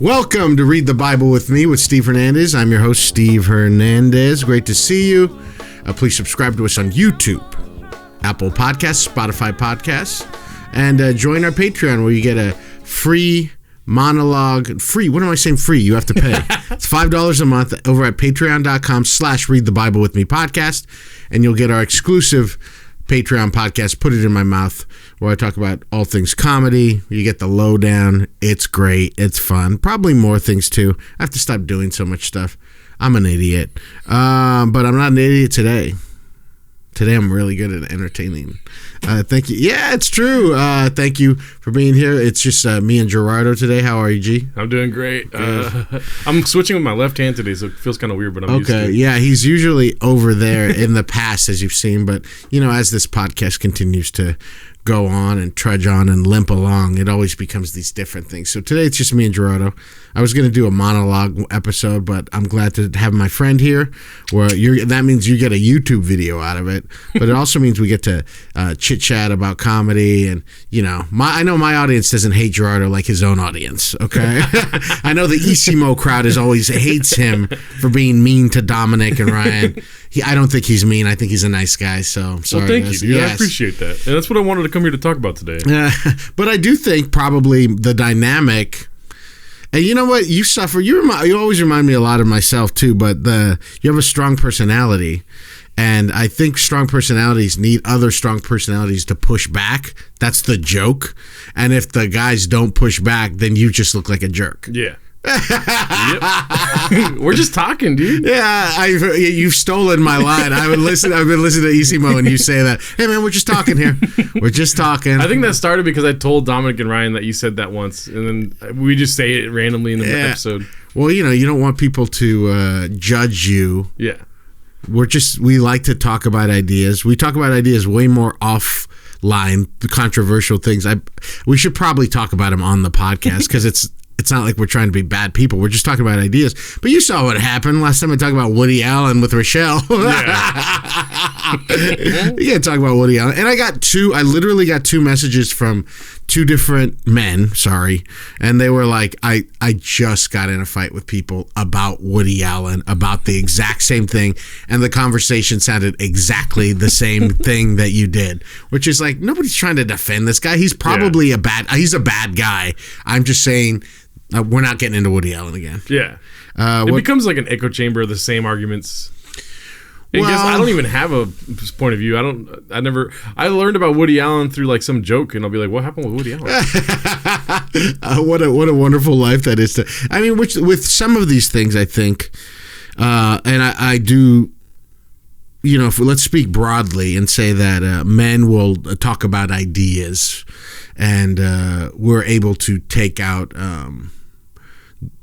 Welcome to Read the Bible with me with Steve Hernandez. I'm your host, Steve Hernandez. Great to see you. Please subscribe to us on YouTube, Apple Podcasts, Spotify Podcasts, and join our Patreon where you get a free monologue. Free? What am I saying free? You have to pay. It's $5 a month over at patreon.com/Read the Bible with me podcast, and you'll get our exclusive Patreon podcast, Put It in My Mouth, where I talk about all things comedy. You get the lowdown. It's great. It's fun. Probably more things too. I have to stop doing so much stuff. I'm an idiot. But I'm not an idiot today. Today I'm really good at entertaining. Thank you. Yeah, it's true. Thank you for being here. It's just me and Gerardo today. How are you, G? I'm doing great. I'm switching with my left hand today, so it feels kind of weird, but I'm used to it. Yeah, he's usually over there in the past, as you've seen. But, as this podcast continues to go on and trudge on and limp along, it always becomes these different things. So today it's just me and Gerardo. I was going to do a monologue episode, but I'm glad to have my friend here. That means you get a YouTube video out of it, but it also means we get to chit chat about comedy. And I know my audience doesn't hate Gerardo like his own audience. Okay, I know the Isimo crowd always hates him for being mean to Dominic and Ryan. I don't think he's mean. I think he's a nice guy. So I'm sorry. Well, thank you, dude. Yes. I appreciate that, and that's what I wanted to come here to talk about today. But I do think probably the dynamic. And you know what? You suffer. You always remind me a lot of myself too. But you have a strong personality, and I think strong personalities need other strong personalities to push back. That's the joke. And if the guys don't push back, then you just look like a jerk. Yeah. Yep. We're just talking, dude. Yeah, you've stolen my line. I've been listening to Isimo, and you say that. Hey, man, we're just talking here. We're just talking. I think that started because I told Dominic and Ryan that you said that once, and then we just say it randomly in the episode. Well, you don't want people to judge you. Yeah. We like to talk about ideas. We talk about ideas way more offline, the controversial things. We should probably talk about them on the podcast because it's not like we're trying to be bad people. We're just talking about ideas. But you saw what happened last time I talked about Woody Allen with Rochelle. Yeah. You can't talk about Woody Allen. And I literally got two messages from two different men, sorry. And they were like, I just got in a fight with people about Woody Allen, about the exact same thing. And the conversation sounded exactly the same thing that you did. Which is like, nobody's trying to defend this guy. He's probably he's a bad guy. I'm just saying, we're not getting into Woody Allen again. Yeah. It becomes like an echo chamber of the same arguments. I don't even have a point of view. I learned about Woody Allen through like some joke, and I'll be like, what happened with Woody Allen? What a wonderful life that is. With some of these things, I think, and I do, let's speak broadly and say that men will talk about ideas, and we're able to take out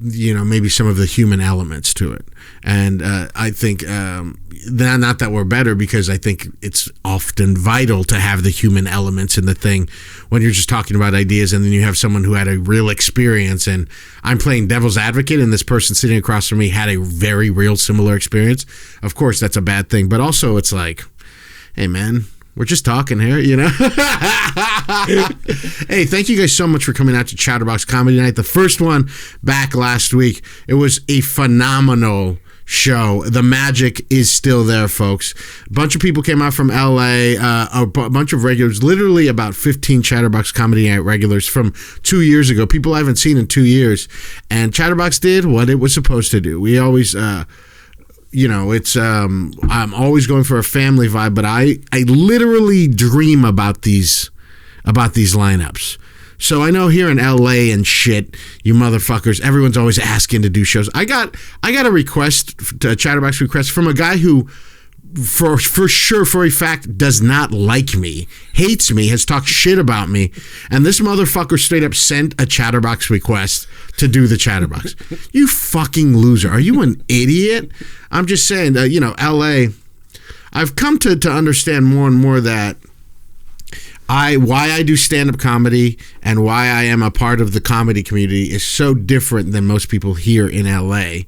maybe some of the human elements to it. And I think not that we're better, because I think it's often vital to have the human elements in the thing when you're just talking about ideas, and then you have someone who had a real experience, and I'm playing devil's advocate, and this person sitting across from me had a very real similar experience. Of course, that's a bad thing, but also it's like, hey, man, we're just talking here, Hey, thank you guys so much for coming out to Chatterbox Comedy Night. The first one back last week. It was a phenomenal show. The magic is still there, folks. A bunch of people came out from LA, a bunch of regulars, literally about 15 Chatterbox Comedy Night regulars from 2 years ago, people I haven't seen in 2 years. And Chatterbox did what it was supposed to do. We always... I'm always going for a family vibe, but I literally dream about these lineups. So I know here in LA and shit, you motherfuckers, everyone's always asking to do shows. I got a request, a Chatterbox request from a guy who for sure, for a fact, does not like me, hates me, has talked shit about me, and this motherfucker straight up sent a Chatterbox request to do the Chatterbox. You fucking loser. Are you an idiot? I'm just saying that, LA, I've come to understand more and more that why I do stand-up comedy and why I am a part of the comedy community is so different than most people here in LA.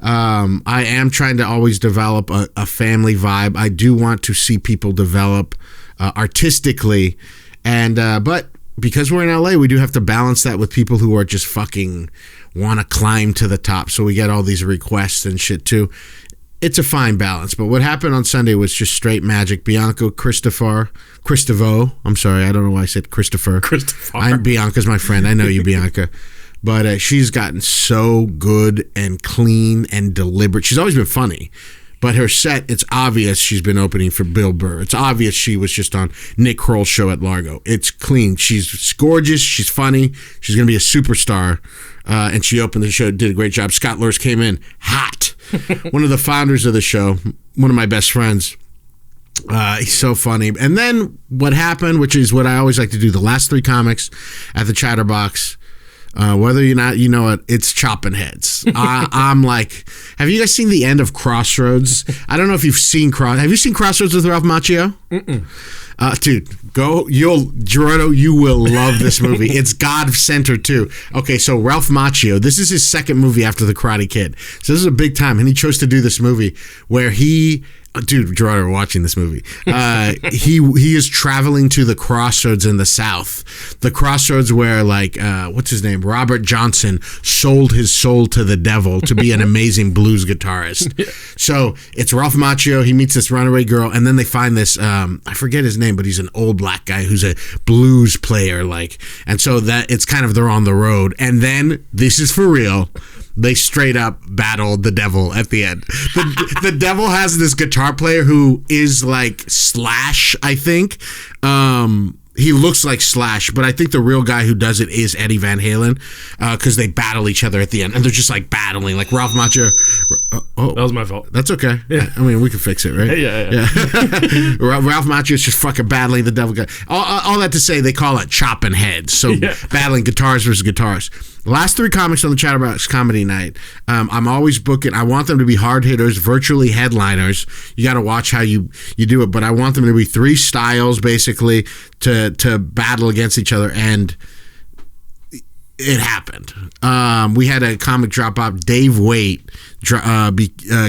I am trying to always develop a family vibe. I do want to see people develop artistically, and but because we're in LA, we do have to balance that with people who are just fucking want to climb to the top. So we get all these requests and shit too. It's a fine balance. But what happened on Sunday was just straight magic. Bianca Cristovo. I'm sorry, I don't know why I said Christopher. Bianca's my friend. I know you, Bianca. But she's gotten so good and clean and deliberate. She's always been funny. But her set, it's obvious she's been opening for Bill Burr. It's obvious she was just on Nick Kroll's show at Largo. It's clean. She's gorgeous. She's funny. She's going to be a superstar. And she opened the show, did a great job. Scott Lurs came in hot. One of the founders of the show, one of my best friends. He's so funny. And then what happened, which is what I always like to do, the last 3 comics at the Chatterbox, whether or not you know it, it's chopping heads. I'm like, have you guys seen the end of Crossroads? I don't know if you've seen Have you seen Crossroads with Ralph Macchio? Dude, Gerardo, you will love this movie. It's God-centered too. Okay, so Ralph Macchio, this is his second movie after The Karate Kid. So this is a big time, and he chose to do this movie where dude, Gerardo, we're watching this movie. He is traveling to the crossroads in the South. The crossroads where, like, what's his name? Robert Johnson sold his soul to the devil to be an amazing blues guitarist. So it's Ralph Macchio. He meets this runaway girl, and then they find this, I forget his name, but he's an old black guy who's a blues player, like, and so that it's kind of they're on the road. And then, this is for real, they straight up battled the devil at the end. The devil has this guitar player who is like Slash, I think. He looks like Slash, but I think the real guy who does it is Eddie Van Halen, because they battle each other at the end, and they're just like battling, like Ralph Macchio. That was my fault. That's okay. Yeah. I mean, we can fix it, right? Yeah. Ralph Macchio is just fucking battling the devil guy. All that to say, they call it chopping heads. So battling guitars versus guitars. Last 3 comics on the Chatterbox Comedy Night. I'm always booking. I want them to be hard hitters, virtually headliners. You got to watch how you do it, but I want them to be 3 styles basically to battle against each other, and it happened. We had a comic drop off. Dave Waite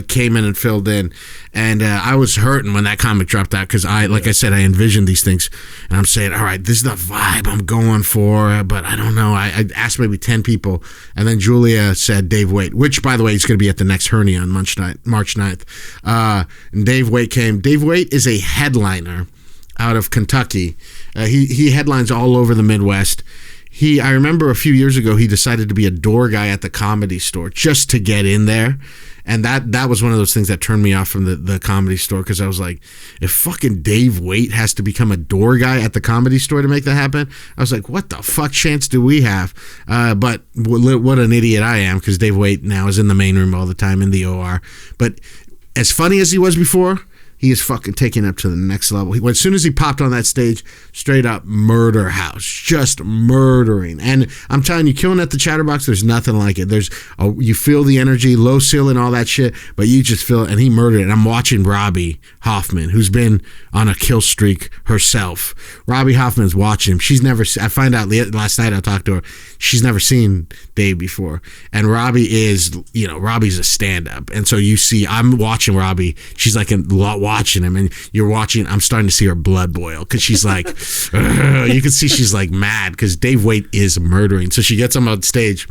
came in and filled in, and I was hurting when that comic dropped out because I said, I envisioned these things, and I'm saying, all right, this is the vibe I'm going for, but I don't know. I asked maybe 10 people, and then Julia said Dave Waite, which, by the way, is going to be at the next Hernia on March 9th. And Dave Waite came. Dave Waite is a headliner out of Kentucky. He headlines all over the Midwest. I remember a few years ago, he decided to be a door guy at the Comedy Store just to get in there. And that was one of those things that turned me off from the Comedy Store, because I was like, if fucking Dave Waite has to become a door guy at the Comedy Store to make that happen, I was like, what the fuck chance do we have? But what an idiot I am, because Dave Waite now is in the main room all the time in the OR. But as funny as he was before, he is fucking taking it up to the next level. As soon as he popped on that stage, straight up murder house, just murdering. And I'm telling you, killing at the Chatterbox, there's nothing like it. You feel the energy, low ceiling, all that shit, but you just feel it. And he murdered it. And I'm watching Robbie Hoffman, who's been on a kill streak herself. Robbie Hoffman's watching him. I find out last night I talked to her, she's never seen Dave before. And Robbie's a stand-up. And so I'm watching Robbie. She's like watching him, and I'm starting to see her blood boil, because she's like, you can see she's like mad because Dave Waite is murdering. So she gets him on stage,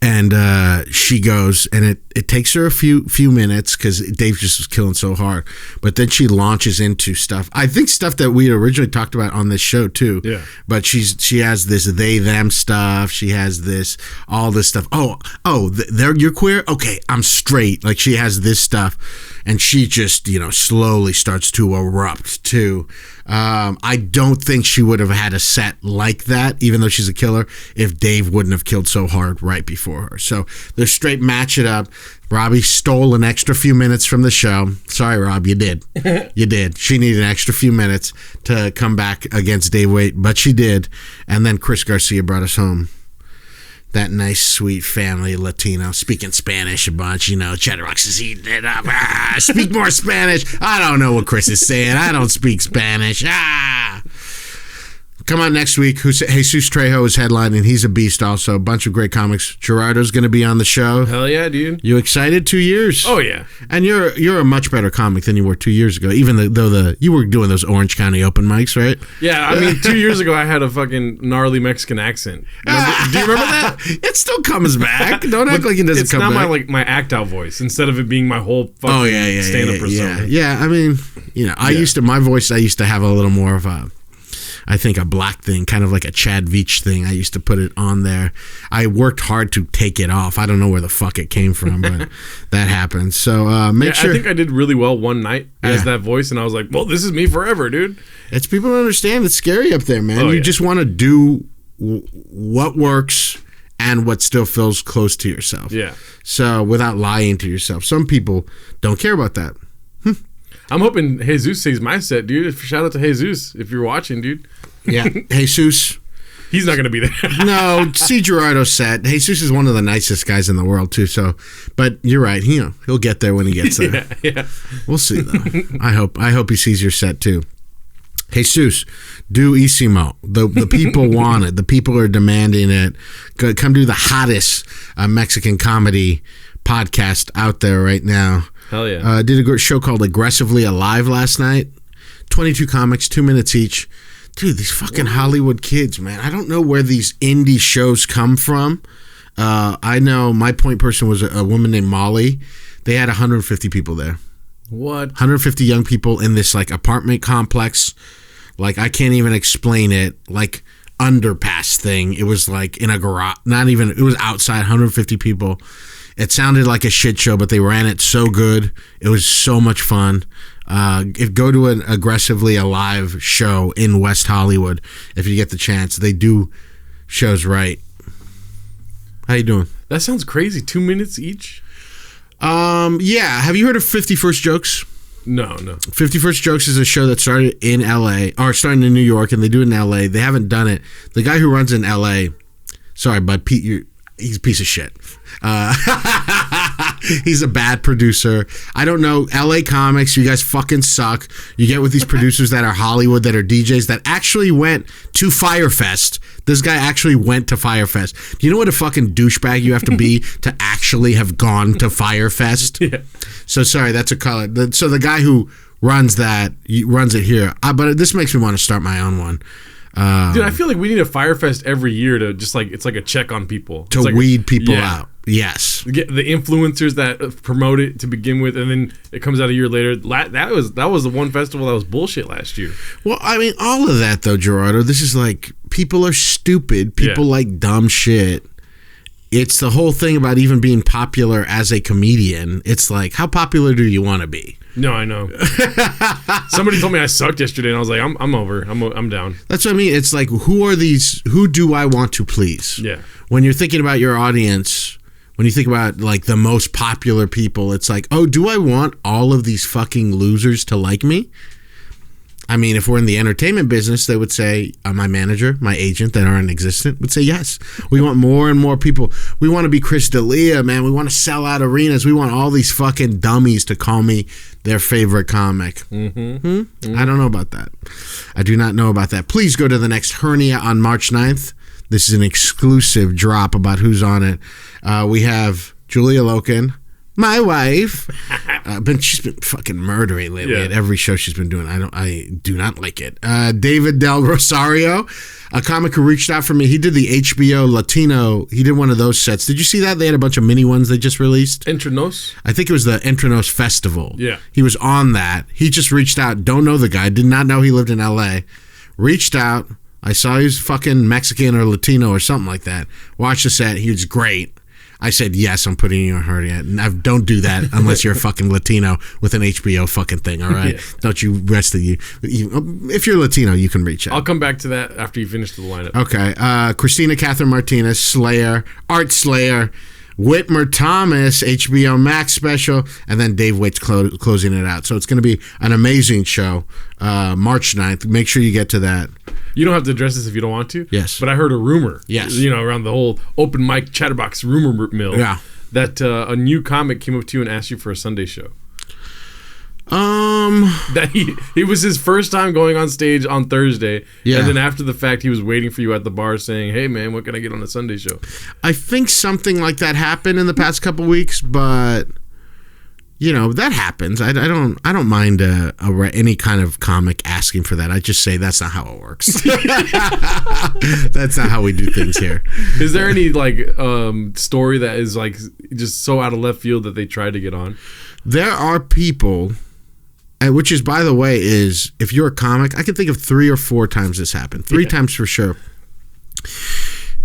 and she goes, and it takes her a few minutes because Dave just was killing so hard, but then she launches into stuff, I think stuff that we originally talked about on this show too. Yeah. But she has this they them stuff, she has all this stuff. You're queer, okay, I'm straight, like she has this stuff, and she just slowly starts to erupt too. I don't think she would have had a set like that, even though she's a killer, if Dave wouldn't have killed so hard right before her. So they're straight match it up. Robbie stole an extra few minutes from the show. Sorry, Rob, you did. You did. She needed an extra few minutes to come back against Dave Waite, but she did. And then Chris Garcia brought us home. That nice, sweet family Latino speaking Spanish a bunch, Chatterbox is eating it up. Speak more Spanish. I don't know what Chris is saying. I don't speak Spanish. come out next week. Jesus Trejo is headlining. He's a beast also. A bunch of great comics. Gerardo's going to be on the show. Hell yeah, dude. You excited? 2 years? Oh, yeah. And you're a much better comic than you were 2 years ago, even though you were doing those Orange County open mics, right? Yeah, I mean, 2 years ago, I had a fucking gnarly Mexican accent. Do you remember that? It still comes back. Don't act like it doesn't come back. It's not my act-out voice, instead of it being my whole fucking stand-up persona. Yeah, I mean, I used to have a little more of a black thing, kind of like a Chad Veach thing. I used to put it on there. I worked hard to take it off. I don't know where the fuck it came from, but that happened. So make sure. I think I did really well one night as that voice, and I was like, well, this is me forever, dude. It's people don't understand. It's scary up there, man. You just want to do what works and what still feels close to yourself. Yeah. So without lying to yourself. Some people don't care about that. I'm hoping Jesus sees my set, dude. Shout out to Jesus if you're watching, dude. Yeah, Jesus. He's not going to be there. No, see Gerardo's set. Jesus is one of the nicest guys in the world, too. So, but you're right. He'll get there when he gets there. Yeah. We'll see, though. I hope he sees your set, too. Jesus, do Isimo. The people want it. The people are demanding it. Come do the hottest Mexican comedy podcast out there right now. Hell yeah. Did a show called Aggressively Alive last night. 22 comics, 2 minutes each. Dude, these fucking Hollywood kids, man. I don't know where these indie shows come from. I know my point person was a woman named Molly. They had 150 people there. What? 150 young people in this like apartment complex. Like, I can't even explain it. Like, underpass thing. It was like in a garage. It was outside, 150 people. It sounded like a shit show, but they ran it so good. It was so much fun. Go to an Aggressively Alive show in West Hollywood if you get the chance. They do shows right. How you doing? That sounds crazy. 2 minutes each? Yeah. Have you heard of 51st Jokes? No. 51st Jokes is a show that started in LA, or starting in New York, and they do it in LA. They haven't done it. The guy who runs in LA, sorry, bud, Pete, he's a piece of shit. He's a bad producer. I don't know. LA comics, you guys fucking suck. You get with these producers that are Hollywood, that are DJs, that actually went to Firefest. This guy actually went to Firefest. Do you know what a fucking douchebag you have to be to actually have gone to Firefest? Yeah. So sorry, that's a color. So the guy who runs it here. But this makes me want to start my own one. Dude, I feel like we need a Firefest every year to just like, it's like a check on people. To weed people out. Yes. Get the influencers that promote it to begin with, and then it comes out a year later. That was the one festival that was bullshit last year. Well, I mean, all of that though, Gerardo, this is like, people are stupid. People like dumb shit. It's the whole thing about even being popular as a comedian. It's like, how popular do you want to be? No, I know. Somebody told me I sucked yesterday, and I was like, I'm over. I'm down. That's what I mean. It's like, who do I want to please? Yeah. When you're thinking about your audience, when you think about like the most popular people, it's like, oh, do I want all of these fucking losers to like me? I mean, if we're in the entertainment business, they would say, my manager, my agent that aren't existent would say, yes. We want more and more people. We want to be Chris D'Elia, man. We want to sell out arenas. We want all these fucking dummies to call me their favorite comic. Mm-hmm. I don't know about that. I do not know about that. Please go to the next Hernia on March 9th. This is an exclusive drop about who's on it. We have Julia Loken, my wife. She's been fucking murdering lately at every show she's been doing. I do not like it. David Del Rosario, a comic who reached out for me. He did the HBO Latino. He did one of those sets. Did you see that? They had a bunch of mini ones they just released. Entrenos? I think it was the Entrenos Festival. Yeah. He was on that. He just reached out. Don't know the guy. Did not know he lived in LA. Reached out. I saw he was fucking Mexican or Latino or something like that. Watched the set. He was great. I said, yes, I'm putting you on Hernia. Don't do that unless you're a fucking Latino with an HBO fucking thing, all right? Yeah. Don't you rest of you. If you're Latino, you can reach out. I'll come back to that after you finish the lineup. Okay. Christina Catherine Martinez, Slayer, Art Slayer, Whitmer Thomas, HBO Max special, and then Dave Waite's closing it out. So it's going to be an amazing show. March 9th. Make sure you get to that. You don't have to address this if you don't want to. Yes. But I heard a rumor. Yes. Around the whole open mic chatterbox rumor mill. Yeah. That a new comic came up to you and asked you for a Sunday show. That he was his first time going on stage on Thursday, Yeah. and then after the fact, he was waiting for you at the bar saying, "Hey, man, what can I get on the Sunday show?" I think something like that happened in the past couple weeks, but that happens. I don't mind any kind of comic asking for that. I just say that's not how it works. That's not how we do things here. Is there any story that is just so out of left field that they tried to get on? There are people, and which is, by the way, is if you're a comic, I can think of 3 or 4 times this happened. 3 times for sure.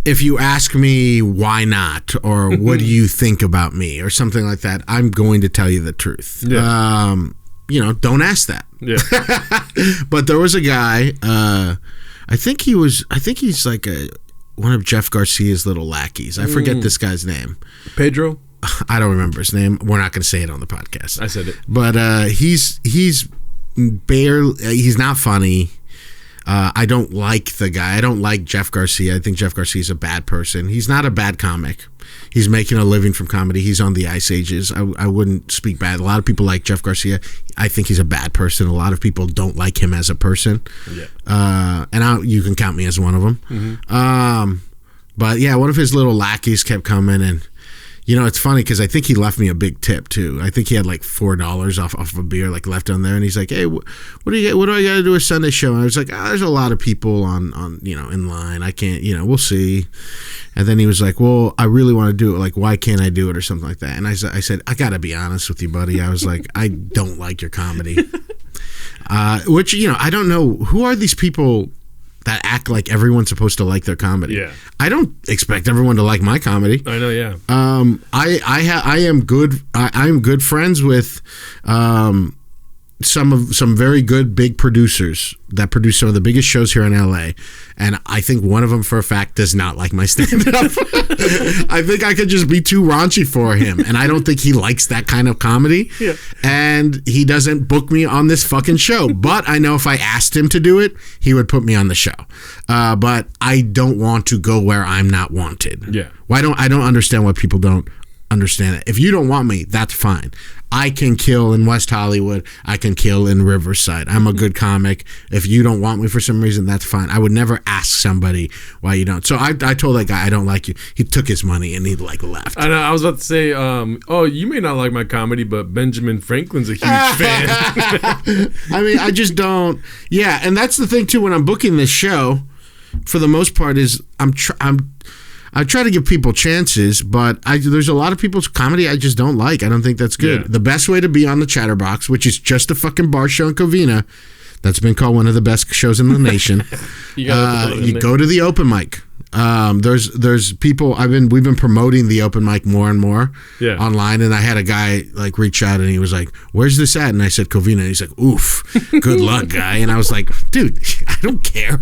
If you ask me why not, or what do you think about me, or something like that, I'm going to tell you the truth. Yeah. Don't ask that. Yeah. But there was a guy. I think he's like one of Jeff Garcia's little lackeys. I forget this guy's name. Pedro. I don't remember his name. We're not going to say it on the podcast. I said it. But he's not funny. I don't like the guy. I don't like Jeff Garcia. I think Jeff Garcia's a bad person. He's not a bad comic. He's making a living from comedy. He's on the Ice Ages. I wouldn't speak bad. A lot of people like Jeff Garcia. I think he's a bad person. A lot of people don't like him as a person. Yeah. And you can count me as one of them. Mm-hmm. But yeah, one of his little lackeys kept coming, and it's funny because I think he left me a big tip too. I think he had like $4 off a beer left on there, and he's like, "Hey, what do I got to do a Sunday show?" And I was like, "There's a lot of people on in line. I can't, we'll see." And then he was like, "Well, I really want to do it. Like, why can't I do it or something like that?" And I said, "I got to be honest with you, buddy. I was like, I don't like your comedy." Which I don't know, who are these people that act like everyone's supposed to like their comedy. Yeah. I don't expect everyone to like my comedy. I know, yeah. I am good friends with some very good big producers that produce some of the biggest shows here in LA, and I think one of them for a fact does not like my stand-up. I think I could just be too raunchy for him, and I don't think he likes that kind of comedy. Yeah. And he doesn't book me on this fucking show. But I know if I asked him to do it, he would put me on the show. But I don't want to go where I'm not wanted. Yeah. I don't understand why people don't understand it. If you don't want me, that's fine. I can kill in West Hollywood. I can kill in Riverside. I'm a good comic. If you don't want me for some reason, that's fine. I would never ask somebody why you don't. So I told that guy, I don't like you. He took his money and he left. I know. I was about to say, you may not like my comedy, but Benjamin Franklin's a huge fan. I mean, I just don't. Yeah, and that's the thing too. When I'm booking this show, for the most part, is I try to give people chances, but there's a lot of people's comedy I just don't like. I don't think that's good. Yeah. The best way to be on the Chatterbox, which is just a fucking bar show in Covina, that's been called one of the best shows in the nation. You go to the open mic. There's people we've been promoting the open mic more and more online, and I had a guy reach out and he was like, "Where's this at?" And I said Covina, and he's like, "Oof, good luck, guy." And I was like, "Dude, I don't care.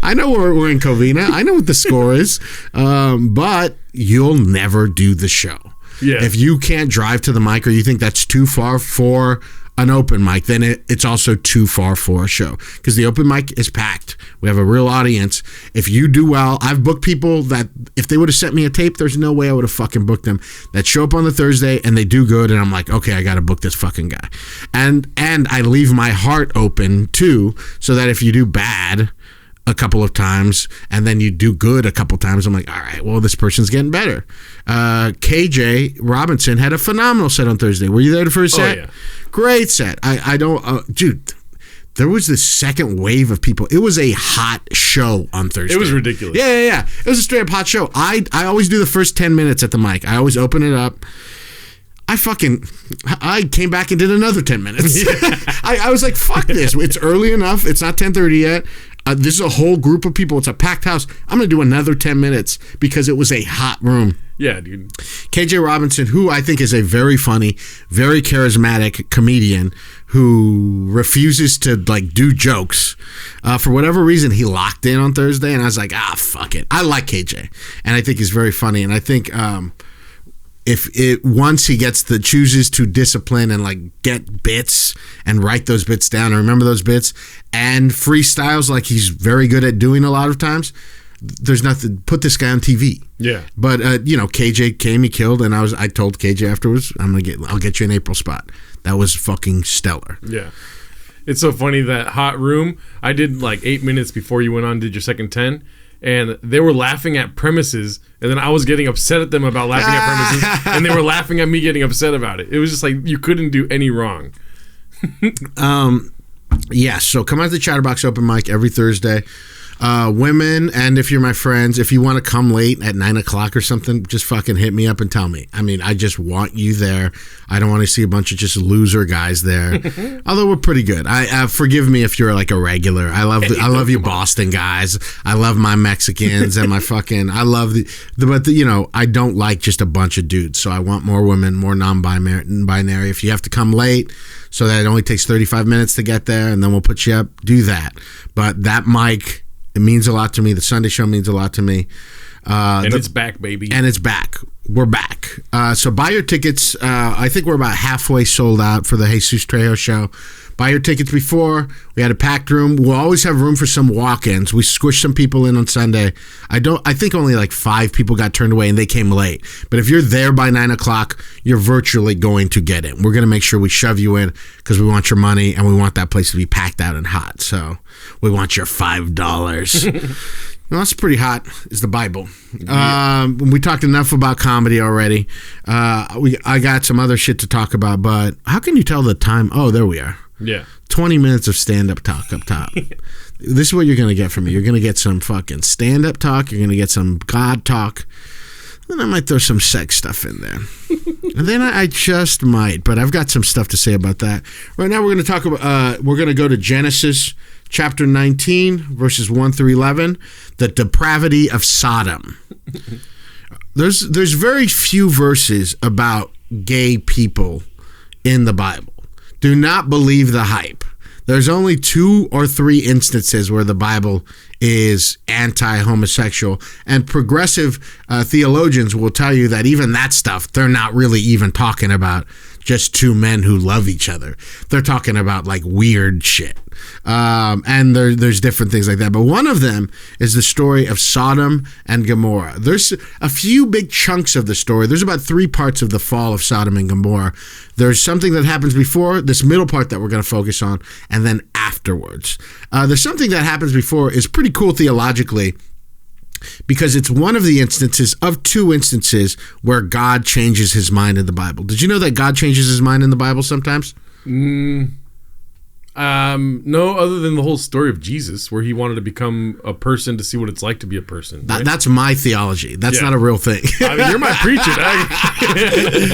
I know we're in Covina. I know what the score is, but you'll never do the show. Yeah. If you can't drive to the mic, or you think that's too far for an open mic, then it's also too far for a show, because the open mic is packed. We have a real audience. If you do well, I've booked people that if they would have sent me a tape, there's no way I would have fucking booked them, that show up on the Thursday and they do good, and I'm like, okay, I got to book this fucking guy. And I leave my heart open too, so that if you do bad a couple of times and then you do good a couple times, I'm like, all right, well, this person's getting better. KJ Robinson had a phenomenal set on Thursday. Were you there for his set? Oh, yeah. Great set. I don't dude, there was this second wave of people. It was a hot show on Thursday. It was ridiculous. Yeah. It was a straight up hot show. I always do the first 10 minutes at the mic. I always open it up. I came back and did another 10 minutes. I was like, fuck this. It's early enough. It's not 10:30 yet. This is a whole group of people. It's a packed house. I'm going to do another 10 minutes because it was a hot room. Yeah, dude. KJ Robinson, who I think is a very funny, very charismatic comedian who refuses to do jokes. For whatever reason, he locked in on Thursday, and I was like, fuck it. I like KJ, and I think he's very funny, and I think once he chooses to discipline and get bits and write those bits down and remember those bits and freestyles like he's very good at doing a lot of times, there's nothing. Put this guy on TV. Yeah. But KJ came, he killed, and I told KJ afterwards, I'll get you an April spot. That was fucking stellar. Yeah. It's so funny that hot room. I did like 8 minutes before you went on, did your second 10. And they were laughing at premises, and then I was getting upset at them about laughing at premises, and they were laughing at me getting upset about it. It was just like you couldn't do any wrong. Yes, so come out to the Chatterbox open mic every Thursday. Women, and if you're my friends, if you want to come late at 9 o'clock or something, just fucking hit me up and tell me. I mean, I just want you there. I don't want to see a bunch of just loser guys there. Although we're pretty good. I forgive me if you're like a regular. I love you Boston guys. I love my Mexicans and my fucking. I love but I don't like just a bunch of dudes. So I want more women, more non-binary. If you have to come late, so that it only takes 35 minutes to get there, and then we'll put you up. Do that. But that mic. It means a lot to me. The Sunday show means a lot to me. And it's back, baby. And it's back. We're back. So buy your tickets. I think we're about halfway sold out for the Jesus Trejo show. Buy your tickets before. We had a packed room. We'll always have room for some walk-ins. We squished some people in on Sunday. I think only like 5 people got turned away and they came late. But if you're there by 9 o'clock, you're virtually going to get it. We're going to make sure we shove you in because we want your money and we want that place to be packed out and hot. So we want your $5. Well, that's pretty hot, is the Bible. Yeah. We talked enough about comedy already. I got some other shit to talk about, but how can you tell the time? Oh, there we are. Yeah. 20 minutes of stand-up talk up top. This is what you're going to get from me. You're going to get some fucking stand-up talk. You're going to get some God talk. Then I might throw some sex stuff in there. And then I just might, but I've got some stuff to say about that. Right now we're going to talk about, we're going to go to Genesis chapter 19, verses 1 through 11, the depravity of Sodom. There's very few verses about gay people in the Bible. Do not believe the hype. There's only 2 or 3 instances where the Bible is anti-homosexual, and progressive theologians will tell you that even that stuff, they're not really even talking about just 2 men who love each other. They're talking about like weird shit. And there's different things like that. But one of them is the story of Sodom and Gomorrah. There's a few big chunks of the story. There's about 3 parts of the fall of Sodom and Gomorrah. There's something that happens before, this middle part that we're going to focus on, and then afterwards. There's something that happens before is pretty cool theologically, because it's one of the instances of 2 instances where God changes his mind in the Bible. Did you know that God changes his mind in the Bible sometimes? No, other than the whole story of Jesus, where he wanted to become a person to see what it's like to be a person. Right? That's my theology. That's not a real thing. I mean, you're my preacher.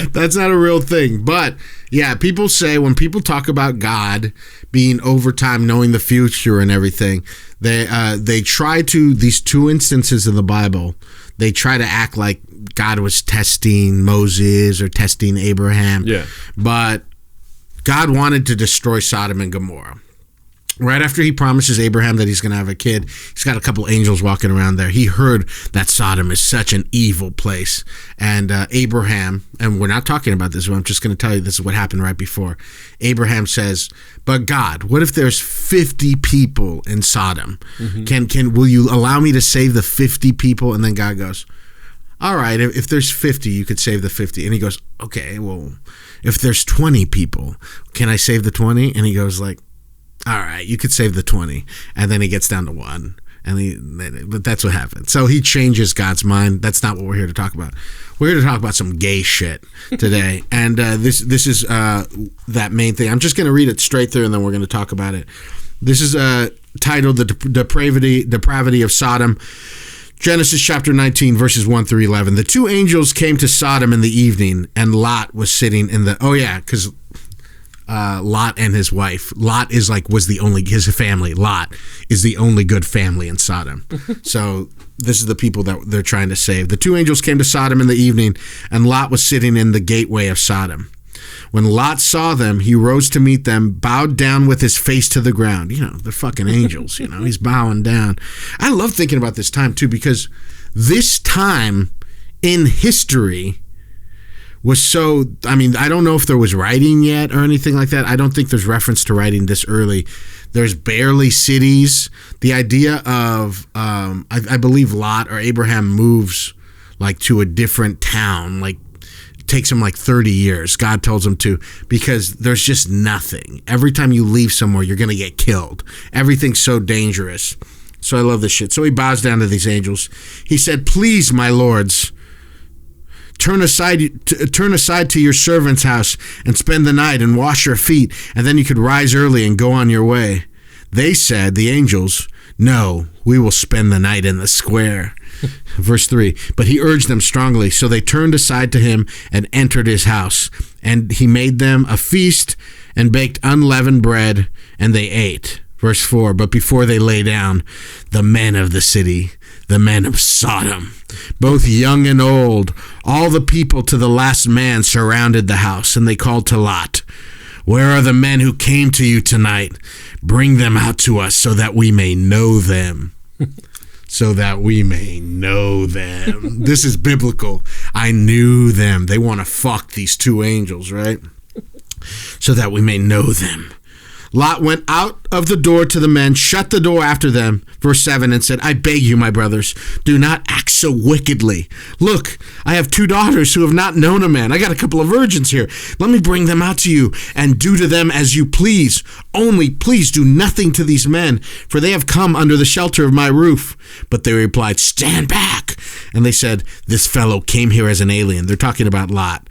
That's not a real thing. But yeah, people say when people talk about God being over time, knowing the future and everything, they try to, these 2 instances in the Bible, they try to act like God was testing Moses or testing Abraham. Yeah. But God wanted to destroy Sodom and Gomorrah. Right after he promises Abraham that he's going to have a kid, he's got a couple angels walking around there. He heard that Sodom is such an evil place. And Abraham, and we're not talking about this, but I'm just going to tell you this is what happened right before. Abraham says, but God, what if there's 50 people in Sodom? Mm-hmm. Will you allow me to save the 50 people? And then God goes, all right, if there's 50, you could save the 50. And he goes, okay, well, if there's 20 people, can I save the 20? And he goes like, all right, you could save the 20. And then he gets down to 1. But that's what happened. So he changes God's mind. That's not what we're here to talk about. We're here to talk about some gay shit today. And this is that main thing. I'm just going to read it straight through, and then we're going to talk about it. This is titled The Depravity of Sodom. Genesis chapter 19, verses 1 through 11. The 2 angels came to Sodom in the evening, and Lot was sitting in the... Oh, yeah, because Lot and his wife. Lot is his family. Lot is the only good family in Sodom. So this is the people that they're trying to save. The 2 angels came to Sodom in the evening, and Lot was sitting in the gateway of Sodom. When Lot saw them, he rose to meet them, bowed down with his face to the ground. You know, they're fucking angels, you know. He's bowing down. I love thinking about this time, too, because this time in history was so, I mean, I don't know if there was writing yet or anything like that. I don't think there's reference to writing this early. There's barely cities. The idea of, I believe Lot or Abraham moves like to a different town, like it takes him like 30 years. God tells him to, because there's just nothing. Every time you leave somewhere, you're going to get killed. Everything's so dangerous. So I love this shit. So he bows down to these angels. He said, "Please, my lords, turn aside to your servant's house and spend the night and wash your feet, and then you could rise early and go on your way." They said, the angels, "No, we will spend the night in the square." Verse 3, but he urged them strongly, so they turned aside to him and entered his house. And he made them a feast and baked unleavened bread, and they ate. Verse 4, but before they lay down, the men of the city, the men of Sodom, both young and old, all the people to the last man surrounded the house, and they called to Lot, "Where are the men who came to you tonight? Bring them out to us so that we may know them." So that we may know them. This is biblical. I knew them. They want to fuck these two angels, right? So that we may know them. Lot went out of the door to the men, shut the door after them, verse 7, and said, "I beg you, my brothers, do not act so wickedly. Look, I have 2 daughters who have not known a man. I got a couple of virgins here. Let me bring them out to you and do to them as you please. Only please do nothing to these men, for they have come under the shelter of my roof." But they replied, "Stand back." And they said, "This fellow came here as an alien." They're talking about Lot.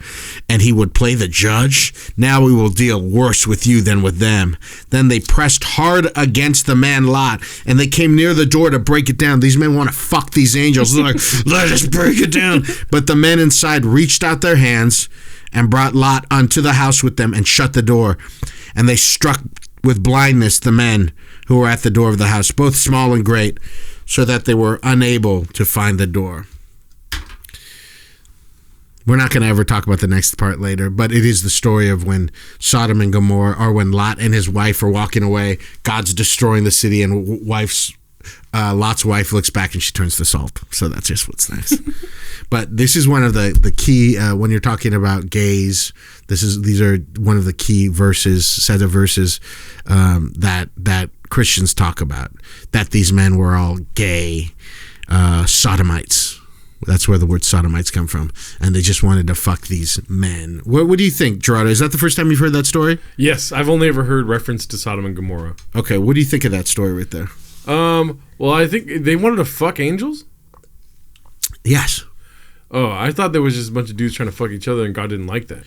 "And he would play the judge? Now we will deal worse with you than with them." Then they pressed hard against the man Lot, and they came near the door to break it down. These men want to fuck these angels. They're like, "Let us break it down." But the men inside reached out their hands and brought Lot unto the house with them and shut the door. And they struck with blindness the men who were at the door of the house, both small and great, so that they were unable to find the door. We're not going to ever talk about the next part later, but it is the story of when Sodom and Gomorrah, or when Lot and his wife are walking away. God's destroying the city, and Lot's wife looks back and she turns to salt. So that's just what's nice. But this is one of the key, when you're talking about gays, these are one of the key set of verses that Christians talk about, that these men were all gay sodomites. That's where the word sodomites come from. And they just wanted to fuck these men. What do you think, Gerardo? Is that the first time you've heard that story? Yes, I've only ever heard reference to Sodom and Gomorrah. Okay, what do you think of that story right there? Well, I think they wanted to fuck angels? Yes. Oh, I thought there was just a bunch of dudes trying to fuck each other and God didn't like that.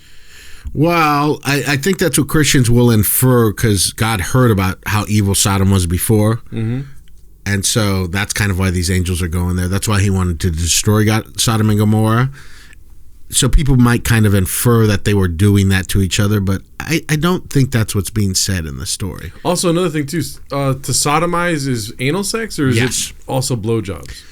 Well, I think that's what Christians will infer, because God heard about how evil Sodom was before. Mm-hmm. And so that's kind of why these angels are going there. That's why he wanted to destroy Sodom and Gomorrah. So people might kind of infer that they were doing that to each other, but I don't think that's what's being said in the story. Also, another thing, too, to sodomize is anal sex, or is it also blowjobs?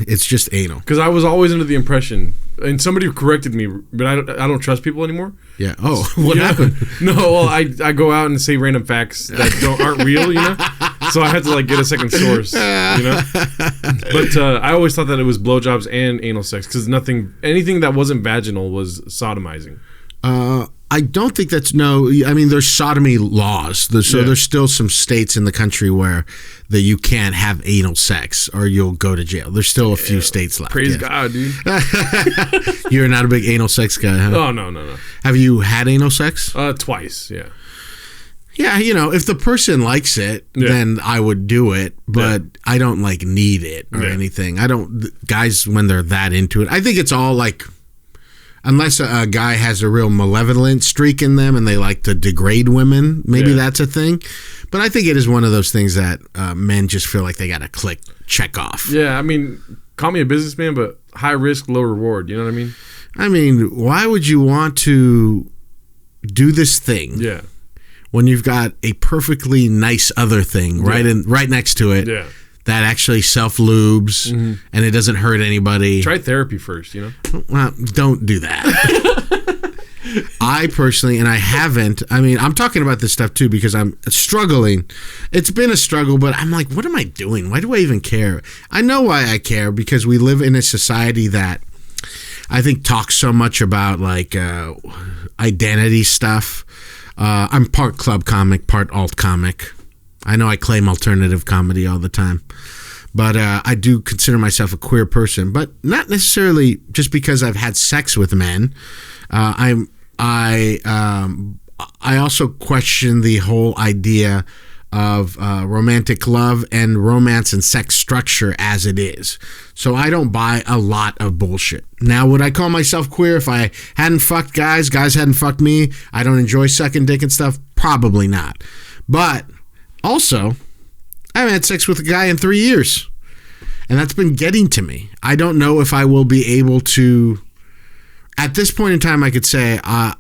It's just anal. Because I was always under the impression, and somebody corrected me, but I don't trust people anymore. Yeah. Oh, what happened? No, well, I go out and say random facts that aren't real, you know? So I had to get a second source, you know? But I always thought that it was blowjobs and anal sex, because anything that wasn't vaginal was sodomizing. I don't think that's there's sodomy laws. There's still some states in the country where you can't have anal sex or you'll go to jail. There's still a few states left. Praise God, dude. You're not a big anal sex guy, huh? Oh, no. Have you had anal sex? Twice, yeah. Yeah, if the person likes it, then I would do it, but I don't need it or anything. Guys, when they're that into it, I think it's all unless a guy has a real malevolent streak in them and they like to degrade women, maybe that's a thing. But I think it is one of those things that men just feel like they got to check off. Yeah, I mean, call me a businessman, but high risk, low reward. You know what I mean? I mean, why would you want to do this thing? Yeah. When you've got a perfectly nice other thing right next to it. Yeah. That actually self-lubes and it doesn't hurt anybody. Try therapy first, you know? Well, don't do that. I personally, and I haven't, I'm talking about this stuff too because I'm struggling. It's been a struggle, but I'm like, what am I doing? Why do I even care? I know why I care, because we live in a society that I think talks so much about like identity stuff. I'm part club comic, part alt comic. I know I claim alternative comedy all the time, but I do consider myself a queer person, but not necessarily just because I've had sex with men. I also question the whole idea of romantic love and romance and sex structure as it is. So I don't buy a lot of bullshit. Now, would I call myself queer if I hadn't fucked guys hadn't fucked me, I don't enjoy sucking dick and stuff? Probably not. But also, I haven't had sex with a guy in 3 years, and that's been getting to me. I don't know if I will be able to, at this point in time, I could say, I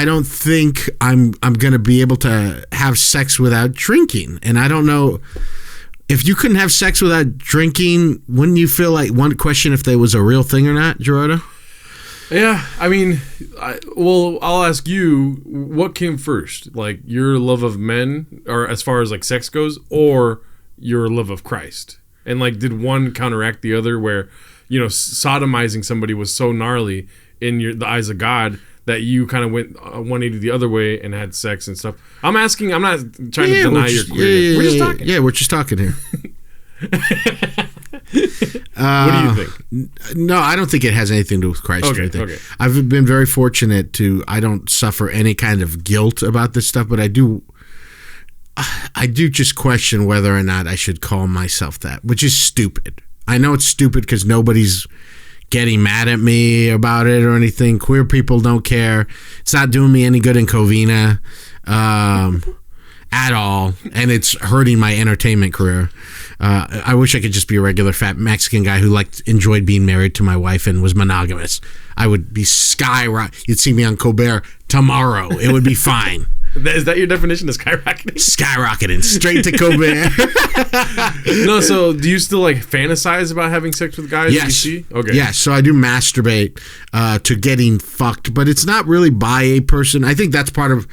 don't think I'm going to be able to have sex without drinking. And I don't know, if you couldn't have sex without drinking, wouldn't you feel like one question if there was a real thing or not, Gerardo? Yeah, I mean, I'll ask you, what came first? Like your love of men, or as far as like sex goes, or your love of Christ? And like, did one counteract the other where, sodomizing somebody was so gnarly in the eyes of God that you kind of went 180 the other way and had sex and stuff? I'm asking, I'm not trying to deny your queerness. We're just talking. Yeah, we're just talking here. What do you think? No, I don't think it has anything to do with Christ or anything. Okay. I've been very fortunate I don't suffer any kind of guilt about this stuff, but I do just question whether or not I should call myself that, which is stupid. I know it's stupid because nobody's getting mad at me about it or anything. Queer people don't care. It's not doing me any good in Covina at all, and it's hurting my entertainment career. I wish I could just be a regular fat Mexican guy who enjoyed being married to my wife and was monogamous. I would be You'd see me on Colbert tomorrow. It would be fine. Is that your definition of skyrocketing? Skyrocketing straight to Colbert. No, so do you still like fantasize about having sex with guys that you see? Okay. Yes, so I do masturbate to getting fucked, but it's not really by a person. I think that's part of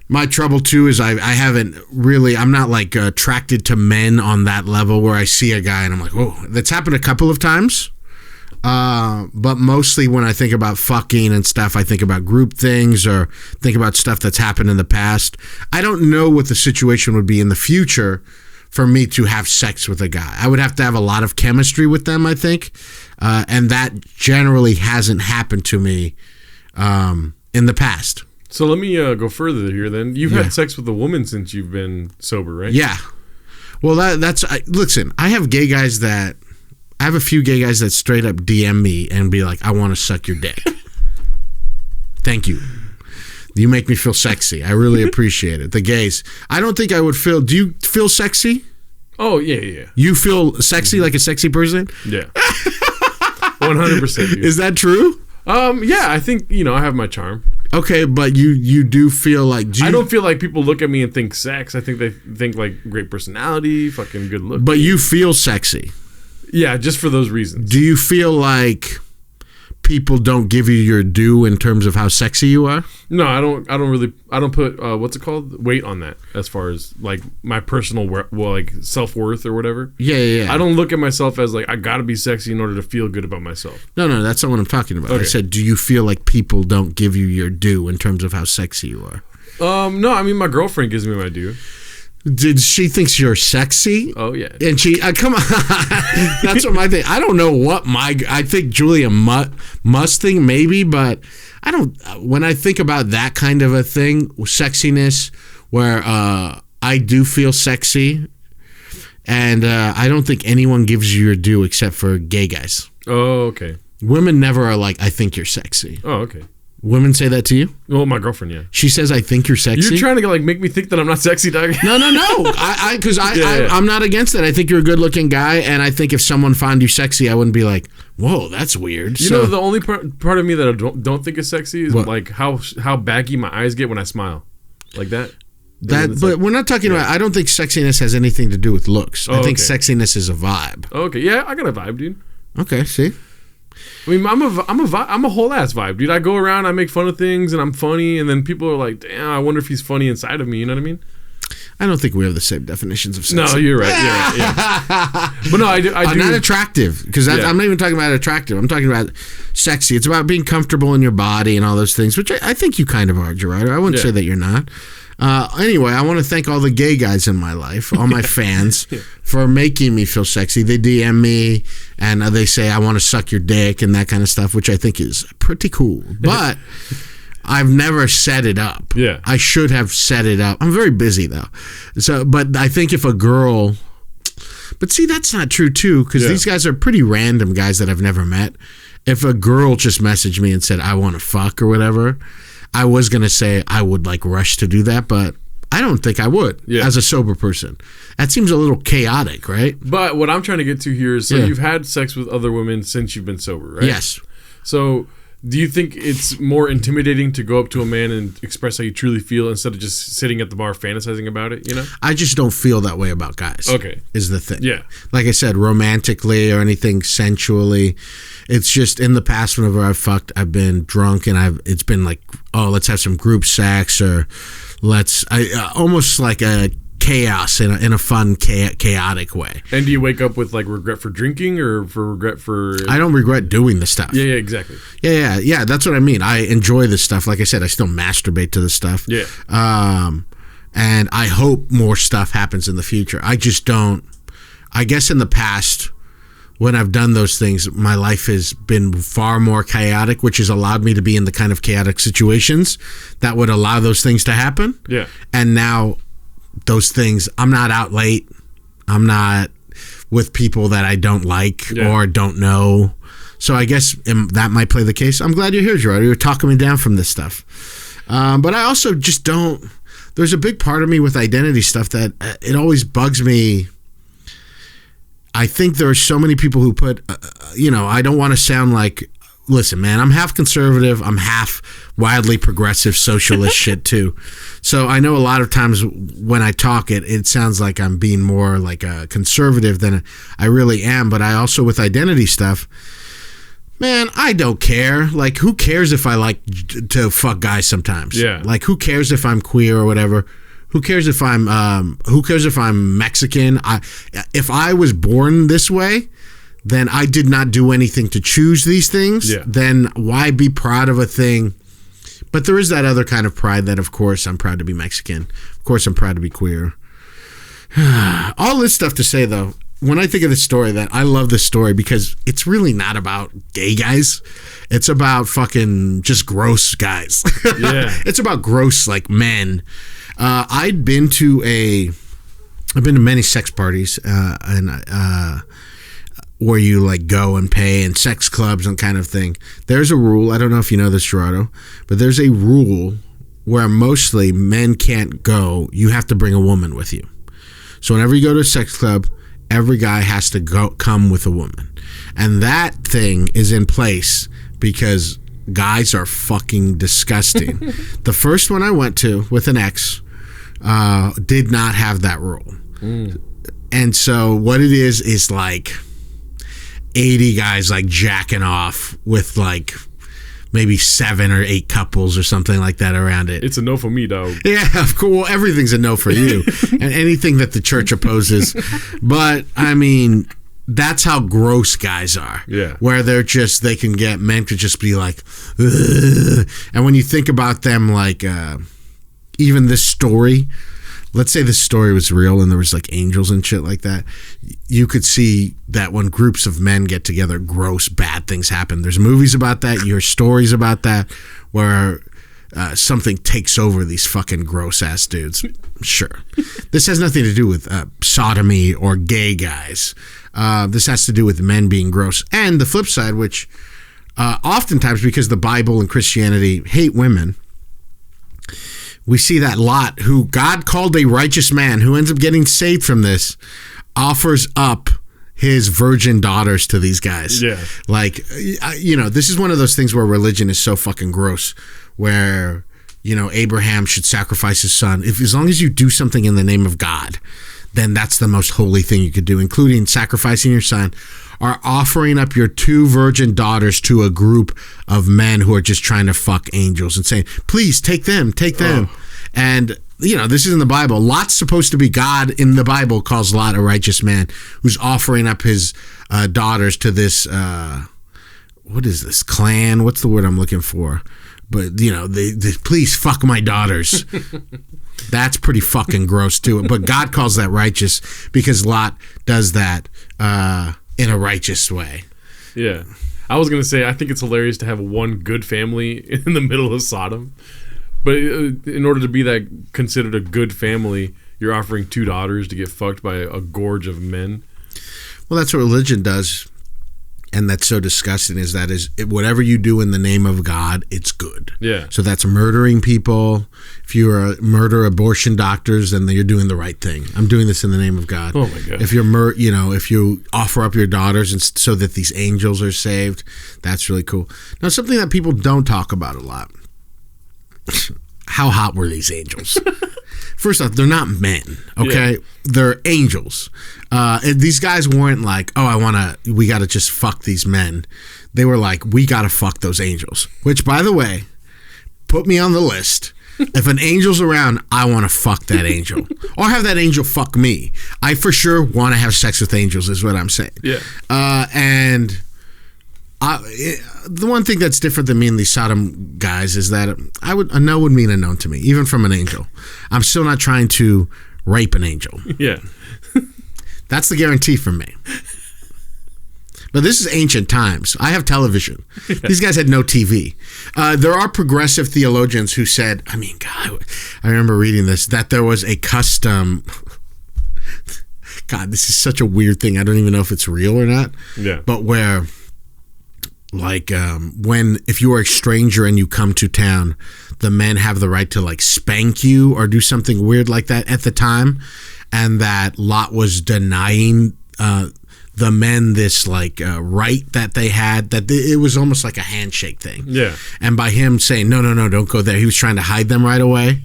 my trouble too, is I haven't really, I'm not like attracted to men on that level where I see a guy and I'm like, whoa. That's happened a couple of times. But mostly when I think about fucking and stuff, I think about group things or think about stuff that's happened in the past. I don't know what the situation would be in the future for me to have sex with a guy. I would have to have a lot of chemistry with them, I think. And that generally hasn't happened to me in the past. So let me go further here then. You've had sex with a woman since you've been sober, right? Yeah. Well, listen, I have a few gay guys that straight up DM me and be like, I want to suck your dick. Thank you. You make me feel sexy. I really appreciate it. The gays. I don't think I would feel... Do you feel sexy? Oh, yeah. You feel sexy like a sexy person? Yeah. 100%. Dude. Is that true? Yeah, I think, I have my charm. Okay, but you do feel like... I don't feel like people look at me and think sex. I think they think like great personality, fucking good look. But you feel sexy. Yeah, just for those reasons. Do you feel like people don't give you your due in terms of how sexy you are? No, I don't put what's it called, weight on that as far as like my personal like self-worth or whatever. Yeah. I don't look at myself as like I gotta be sexy in order to feel good about myself. No, that's not what I'm talking about. Okay. I said, do you feel like people don't give you your due in terms of how sexy you are? No, I mean my girlfriend gives me my due. Did she thinks you're sexy? Oh yeah, and she come on. That's what my thing. I don't know what I think Julia must think maybe, but I don't. When I think about that kind of a thing, sexiness, where I do feel sexy, and I don't think anyone gives you your due except for gay guys. Oh okay. Women never are like, I think you're sexy. Oh okay. Women say that to you? Well, my girlfriend, yeah. She says, I think you're sexy? You're trying to like make me think that I'm not sexy, dog. No. I'm not against it. I think you're a good-looking guy, and I think if someone found you sexy, I wouldn't be like, whoa, that's weird. You know, the only part of me that I don't think is sexy is like how baggy my eyes get when I smile. Like that. But we're not talking about... I don't think sexiness has anything to do with looks. I think sexiness is a vibe. Okay, yeah, I got a vibe, dude. Okay, see? I mean, I'm a whole ass vibe, dude. I go around, I make fun of things, and I'm funny, and then people are like, "Damn, I wonder if he's funny inside of me." You know what I mean? I don't think we have the same definitions of sexy. No, you're right. Yeah. But no, I do. Not attractive, because I'm not even talking about attractive. I'm talking about sexy. It's about being comfortable in your body and all those things, which I think you kind of are, Gerardo. I wouldn't say that you're not. Anyway, I want to thank all the gay guys in my life, all my fans, for making me feel sexy. They DM me and they say, I want to suck your dick and that kind of stuff, which I think is pretty cool. But I've never set it up. Yeah. I should have set it up. I'm very busy, though. But I think if a girl... But see, that's not true, too, because these guys are pretty random guys that I've never met. If a girl just messaged me and said, I want to fuck or whatever... I was going to say I would like rush to do that, but I don't think I would as a sober person. That seems a little chaotic, right? But what I'm trying to get to here is, so you've had sex with other women since you've been sober, right? Yes. So do you think it's more intimidating to go up to a man and express how you truly feel instead of just sitting at the bar fantasizing about it, you know? I just don't feel that way about guys. Okay. Is the thing. Yeah. Like I said, romantically or anything sensually. It's just in the past, whenever I've fucked, I've been drunk and it's been like, oh, let's have some group sex, or almost like a chaos in a fun, chaotic way. And do you wake up with like regret for drinking or for regret for... I don't regret doing the stuff. Yeah, exactly. Yeah, that's what I mean. I enjoy this stuff. Like I said, I still masturbate to the stuff. Yeah. And I hope more stuff happens in the future. I just don't... I guess in the past... When I've done those things, my life has been far more chaotic, which has allowed me to be in the kind of chaotic situations that would allow those things to happen. Yeah. And now those things, I'm not out late. I'm not with people that I don't like or don't know. So I guess that might play the case. I'm glad you're here, Gerardo. You're talking me down from this stuff. But I also just don't... There's a big part of me with identity stuff that it always bugs me. I think there are so many people who put, I don't want to sound like, listen, man, I'm half conservative. I'm half wildly progressive socialist shit too. So I know a lot of times when I talk, it sounds like I'm being more like a conservative than I really am. But I also, with identity stuff, man, I don't care. Like, who cares if I like to fuck guys sometimes? Yeah. Like, who cares if I'm queer or whatever? Who cares if I'm Mexican? If I was born this way, then I did not do anything to choose these things. Yeah. Then why be proud of a thing? But there is that other kind of pride that, of course, I'm proud to be Mexican. Of course, I'm proud to be queer. All this stuff to say, though, when I think of this story, that I love this story because it's really not about gay guys. It's about fucking just gross guys. Yeah. It's about gross, like, men. I've been to many sex parties, and where you like go and pay, and sex clubs and kind of thing. There's a rule. I don't know if you know this, Gerardo, but there's a rule where mostly men can't go. You have to bring a woman with you. So whenever you go to a sex club, every guy has to come with a woman, and that thing is in place because guys are fucking disgusting. The first one I went to with an ex did not have that rule. And so what it is like 80 guys like jacking off with like maybe 7 or 8 couples or something like that around it. It's a no for me, dog. Yeah, of course. Well, everything's a no for you. And anything that the church opposes. But I mean, that's how gross guys are. Yeah. Where they can get men to just be like, ugh. And when you think about them, like, even this story, let's say this story was real and there was like angels and shit like that, you could see that when groups of men get together, gross, bad things happen. There's movies about that, you hear stories about that, where something takes over these fucking gross ass dudes. Sure. This has nothing to do with sodomy or gay guys. This has to do with men being gross. And the flip side, which oftentimes, because the Bible and Christianity hate women, we see that Lot, who God called a righteous man, who ends up getting saved from this, offers up his virgin daughters to these guys. Yeah. Like, this is one of those things where religion is so fucking gross, where, Abraham should sacrifice his son. As long as you do something in the name of God, then that's the most holy thing you could do, including sacrificing your son, or offering up your 2 virgin daughters to a group of men who are just trying to fuck angels and saying, please take them. Oh. And this is in the Bible. Lot's supposed to be, God in the Bible calls Lot a righteous man who's offering up his daughters to this, what is this, clan? What's the word I'm looking for? But, they please fuck my daughters. That's pretty fucking gross too. But God calls that righteous because Lot does that in a righteous way. Yeah. I was going to say, I think it's hilarious to have one good family in the middle of Sodom. But in order to be that considered a good family, you're offering 2 daughters to get fucked by a gorge of men. Well, that's what religion does. And that's so disgusting whatever you do in the name of God, it's good. Yeah. So that's murdering people. If you murder abortion doctors, then you're doing the right thing. I'm doing this in the name of God. Oh my God. If if you offer up your daughters and so that these angels are saved, that's really cool. Now, something that people don't talk about a lot. How hot were these angels? First off, they're not men, okay? Yeah. They're angels. And these guys weren't like, we got to just fuck these men. They were like, we got to fuck those angels. Which, by the way, put me on the list. If an angel's around, I want to fuck that angel. Or have that angel fuck me. I for sure want to have sex with angels is what I'm saying. Yeah. The one thing that's different than me and these Sodom guys is that a no would mean a no to me, even from an angel. I'm still not trying to rape an angel. Yeah. That's the guarantee from me. But this is ancient times. I have television. Yeah. These guys had no TV. There are progressive theologians who said, God, I remember reading this, that there was a custom... God, this is such a weird thing. I don't even know if it's real or not. Yeah. But where... if you are a stranger and you come to town, the men have the right to spank you or do something weird like that at the time, and that Lot was denying the men this right that they had, that it was almost like a handshake thing. Yeah. And by him saying no, don't go there, he was trying to hide them right away.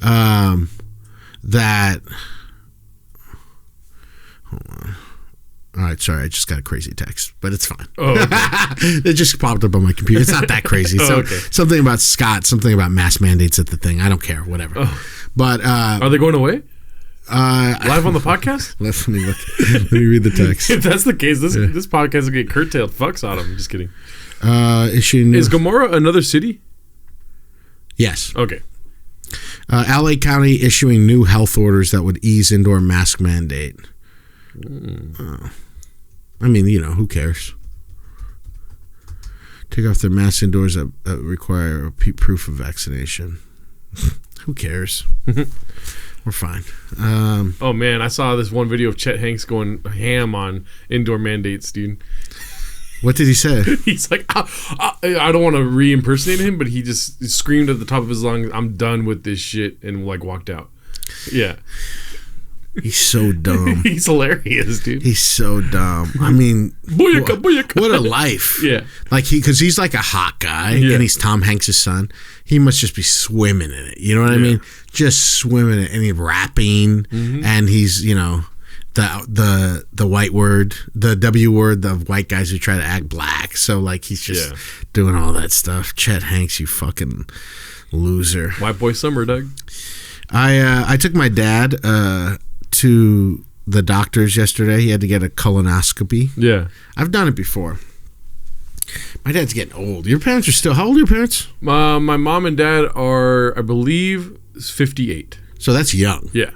That hold on. All right, sorry, I just got a crazy text, but it's fine. Oh, okay. It just popped up on my computer. It's not that crazy. Okay. Something about Scott, something about mask mandates at the thing. I don't care, whatever. Oh. But are they going away? Live on the podcast? Let me look. Let me read the text. If that's the case, this podcast will get curtailed. Fuck Sodom. I'm just kidding. Is Gomorrah another city? Yes. Okay. LA County issuing new health orders that would ease indoor mask mandate. Who cares? Take off their masks indoors that require proof of vaccination. Who cares? We're fine. Oh man, I saw this one video of Chet Hanks going ham on indoor mandates, dude. What did he say? He's like, I don't want to re-impersonate him, but he just screamed at the top of his lungs, "I'm done with this shit," and walked out. Yeah. He's so dumb. He's hilarious, dude. He's so dumb. Booyaka. What a life. Yeah. Because he's like a hot guy, and he's Tom Hanks' son. He must just be swimming in it. You know what I mean? Just swimming in it. And he's rapping, and he's, the white word, the W word, the white guys who try to act black. So, he's just doing all that stuff. Chet Hanks, you fucking loser. White boy summer, Doug. I took my dad to the doctor's yesterday. He had to get a colonoscopy. Yeah. I've done it before. My dad's getting old. Your parents are still... How old are your parents? My mom and dad are, I believe, 58. So that's young. Yeah.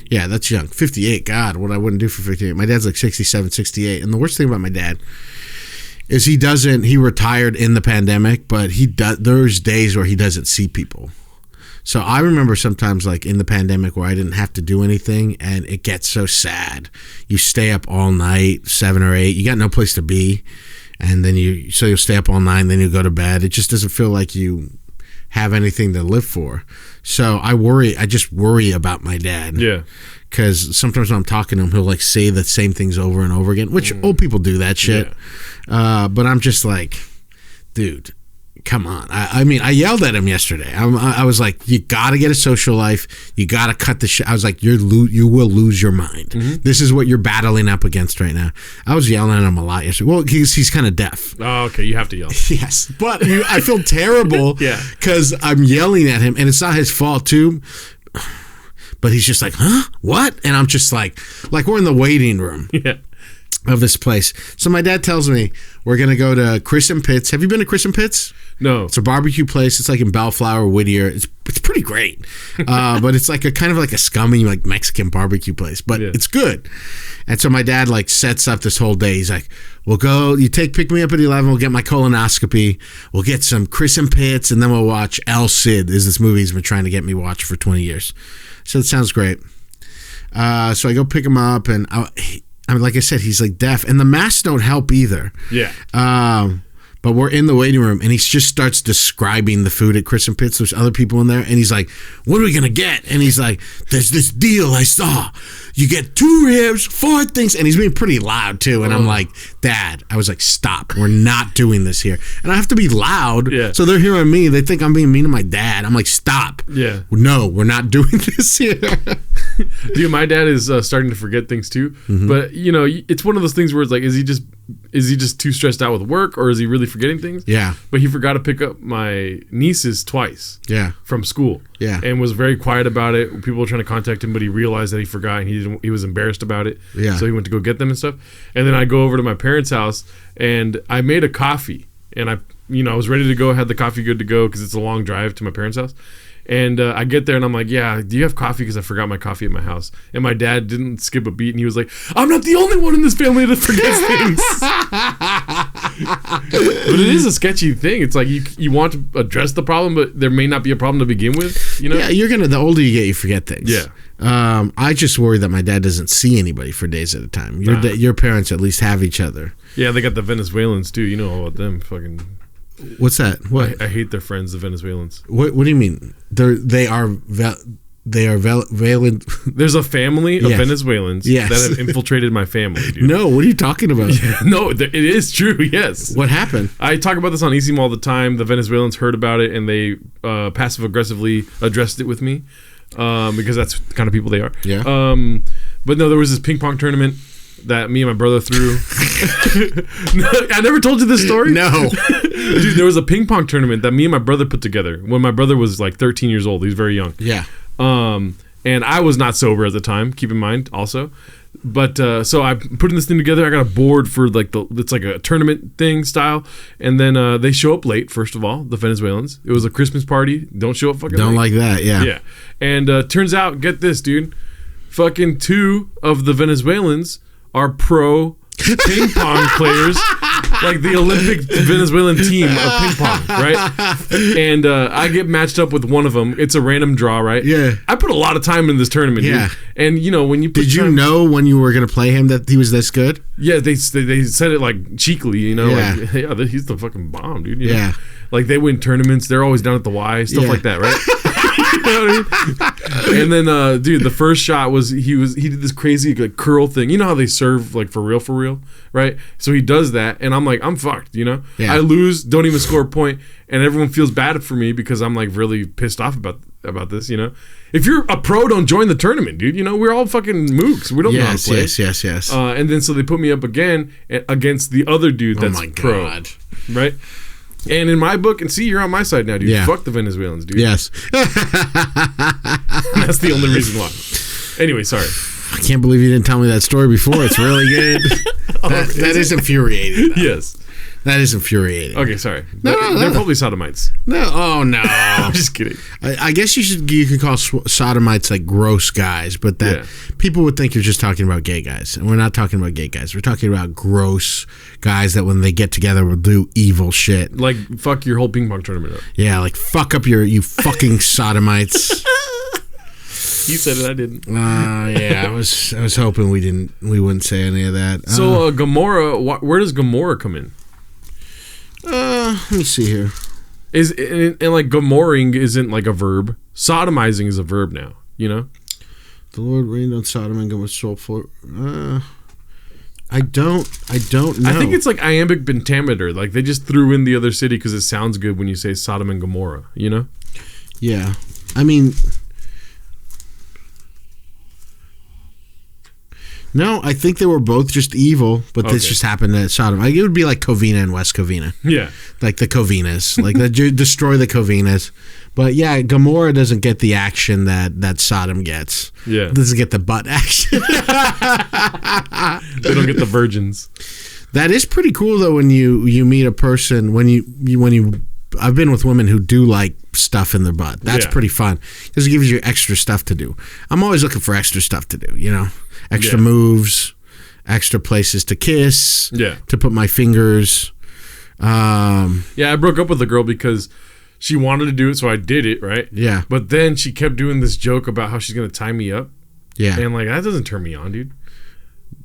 Yeah, that's young. 58. God, what I wouldn't do for 58. My dad's 67, 68. And the worst thing about my dad is he retired in the pandemic, but there's days where he doesn't see people. So I remember sometimes in the pandemic where I didn't have to do anything, and it gets so sad. You stay up all night, 7 or 8. You got no place to be, and then you'll stay up all night, and then you go to bed. It just doesn't feel like you have anything to live for. So I just worry about my dad. Yeah. Because sometimes when I'm talking to him, he'll say the same things over and over again, which old people do that shit. Yeah. But I'm just dude, come on. I yelled at him yesterday. I was like, you got to get a social life. You got to cut the shit. I was like, you will lose your mind. Mm-hmm. This is what you're battling up against right now. I was yelling at him a lot yesterday. Well, he's kind of deaf. Oh, okay. You have to yell. Yes. But I feel terrible yeah. because I'm yelling at him, and it's not his fault, too. but he's just like, huh? What? And I'm just like we're in the waiting room. Yeah. Of this place. So my dad tells me we're going to go to Chris and Pitt's. Have you been to Chris and Pitt's? No. It's a barbecue place. It's like in Bellflower, Whittier. It's pretty great. But it's like a kind of like a scummy like Mexican barbecue place, but it's good. And so my dad like sets up this whole day. He's like, we'll go, pick me up at 11. We'll get my colonoscopy. We'll get some Chris and Pitt's, and then we'll watch El Cid. Is this movie he's been trying to get me watch for 20 years. So it sounds great. So I go pick him up, and I mean, like I said, he's like deaf, and the masks don't help either. Yeah. But we're in the waiting room, and he just starts describing the food at Chris and Pitt's. There's other people in there, and he's like, what are we going to get? And he's like, there's this deal I saw. You get 2 ribs, 4 things. And he's being pretty loud, too. And I'm like, Dad, I was like, stop. We're not doing this here. And I have to be loud. Yeah. So they're hearing me. They think I'm being mean to my dad. I'm like, stop. Yeah. No, we're not doing this here. Dude, my dad is starting to forget things, too. Mm-hmm. But, it's one of those things where it's like, is he just too stressed out with work, or is he really forgetting things? Yeah. But he forgot to pick up my nieces twice. Yeah. From school. Yeah. And was very quiet about it. People were trying to contact him, but he realized that he forgot, and he was embarrassed about it. Yeah. So he went to go get them and stuff. And then I go over to my parents' house, and I made a coffee, and I was ready to go, had the coffee good to go because it's a long drive to my parents' house. And I get there, and I'm like, yeah, do you have coffee? Because I forgot my coffee at my house. And my dad didn't skip a beat, and he was like, I'm not the only one in this family that forgets things. But it is a sketchy thing. It's like you want to address the problem, but there may not be a problem to begin with. Yeah, the older you get, you forget things. Yeah. I just worry that my dad doesn't see anybody for days at a time. Your parents at least have each other. Yeah, they got the Venezuelans, too. You know all about them. Fucking... What's that? What? I hate their friends, the Venezuelans. What do you mean? They are Venezuelan. There's a family of Venezuelans that have infiltrated my family, dude. No, what are you talking about? Yeah, no, it is true, yes. What happened? I talk about this on Easy all the time. The Venezuelans heard about it, and they passive-aggressively addressed it with me because that's the kind of people they are. Yeah. But no, there was this ping pong tournament that me and my brother threw. I never told you this story? No. Dude, there was a ping pong tournament that me and my brother put together when my brother was like 13 years old. He was very young. Yeah. And I was not sober at the time, keep in mind also. But so I putting this thing together. I got a board for it's like a tournament thing style. And then they show up late, first of all, the Venezuelans. It was a Christmas party. Don't show up fucking Don't late. like that, yeah. Yeah. And turns out, get this, dude. Fucking 2 of the Venezuelans are pro ping pong players, like the Olympic Venezuelan team of ping pong, right? And I get matched up with one of them. It's a random draw, right? Yeah. I put a lot of time in this tournament, yeah. dude. And when you put did you know when you were gonna play him that he was this good? Yeah, they said it like cheekily, Yeah. like yeah, he's the fucking bomb, dude. Yeah. Like they win tournaments. They're always down at the Y, stuff like that, right? You know what I mean? And then, dude, the first shot was he did this crazy like curl thing. You know how they serve like for real, right? So he does that, and I'm like, I'm fucked, Yeah. I lose, don't even score a point, and everyone feels bad for me because I'm like really pissed off about this, If you're a pro, don't join the tournament, dude. We're all fucking mooks. We don't know how to play. Yes. And then so they put me up again against the other dude that's pro, right? And in my book, and see, you're on my side now, dude. Yeah. Fuck the Venezuelans, dude. Yes. That's the only reason why. Anyway, sorry. I can't believe you didn't tell me that story before. It's really good. That is infuriating. Though. Yes. That is infuriating. Okay, sorry. No. They're probably sodomites. No. Oh, no. I'm just kidding. I guess you can call sodomites like gross guys, but that people would think you're just talking about gay guys. And we're not talking about gay guys. We're talking about gross guys that when they get together will do evil shit. Like fuck your whole ping pong tournament up. Yeah, like fuck up you fucking sodomites. You said it, I didn't. Yeah, I was hoping we wouldn't say any of that. So Gomorrah, where does Gomorrah come in? Let me see here. And like Gomorring isn't like a verb. Sodomizing is a verb now. The Lord rained on Sodom and Gomorrah soulful. I don't know. I think it's like iambic pentameter. Like they just threw in the other city because it sounds good when you say Sodom and Gomorrah. Yeah, I mean, No, I think they were both just evil, but this just happened at Sodom. It would be like Covina and West Covina. Yeah. Like the Covinas. Like destroy the Covinas. But yeah, Gomorrah doesn't get the action that Sodom gets. Yeah. It doesn't get the butt action. They don't get the virgins. That is pretty cool though when you meet a person when you I've been with women who do like stuff in their butt. That's pretty fun because it gives you extra stuff to do. I'm always looking for extra stuff to do, extra moves, extra places to kiss, to put my fingers. I broke up with a girl because she wanted to do it, so I did it, right? Yeah. But then she kept doing this joke about how she's going to tie me up. Yeah. And like, that doesn't turn me on, dude.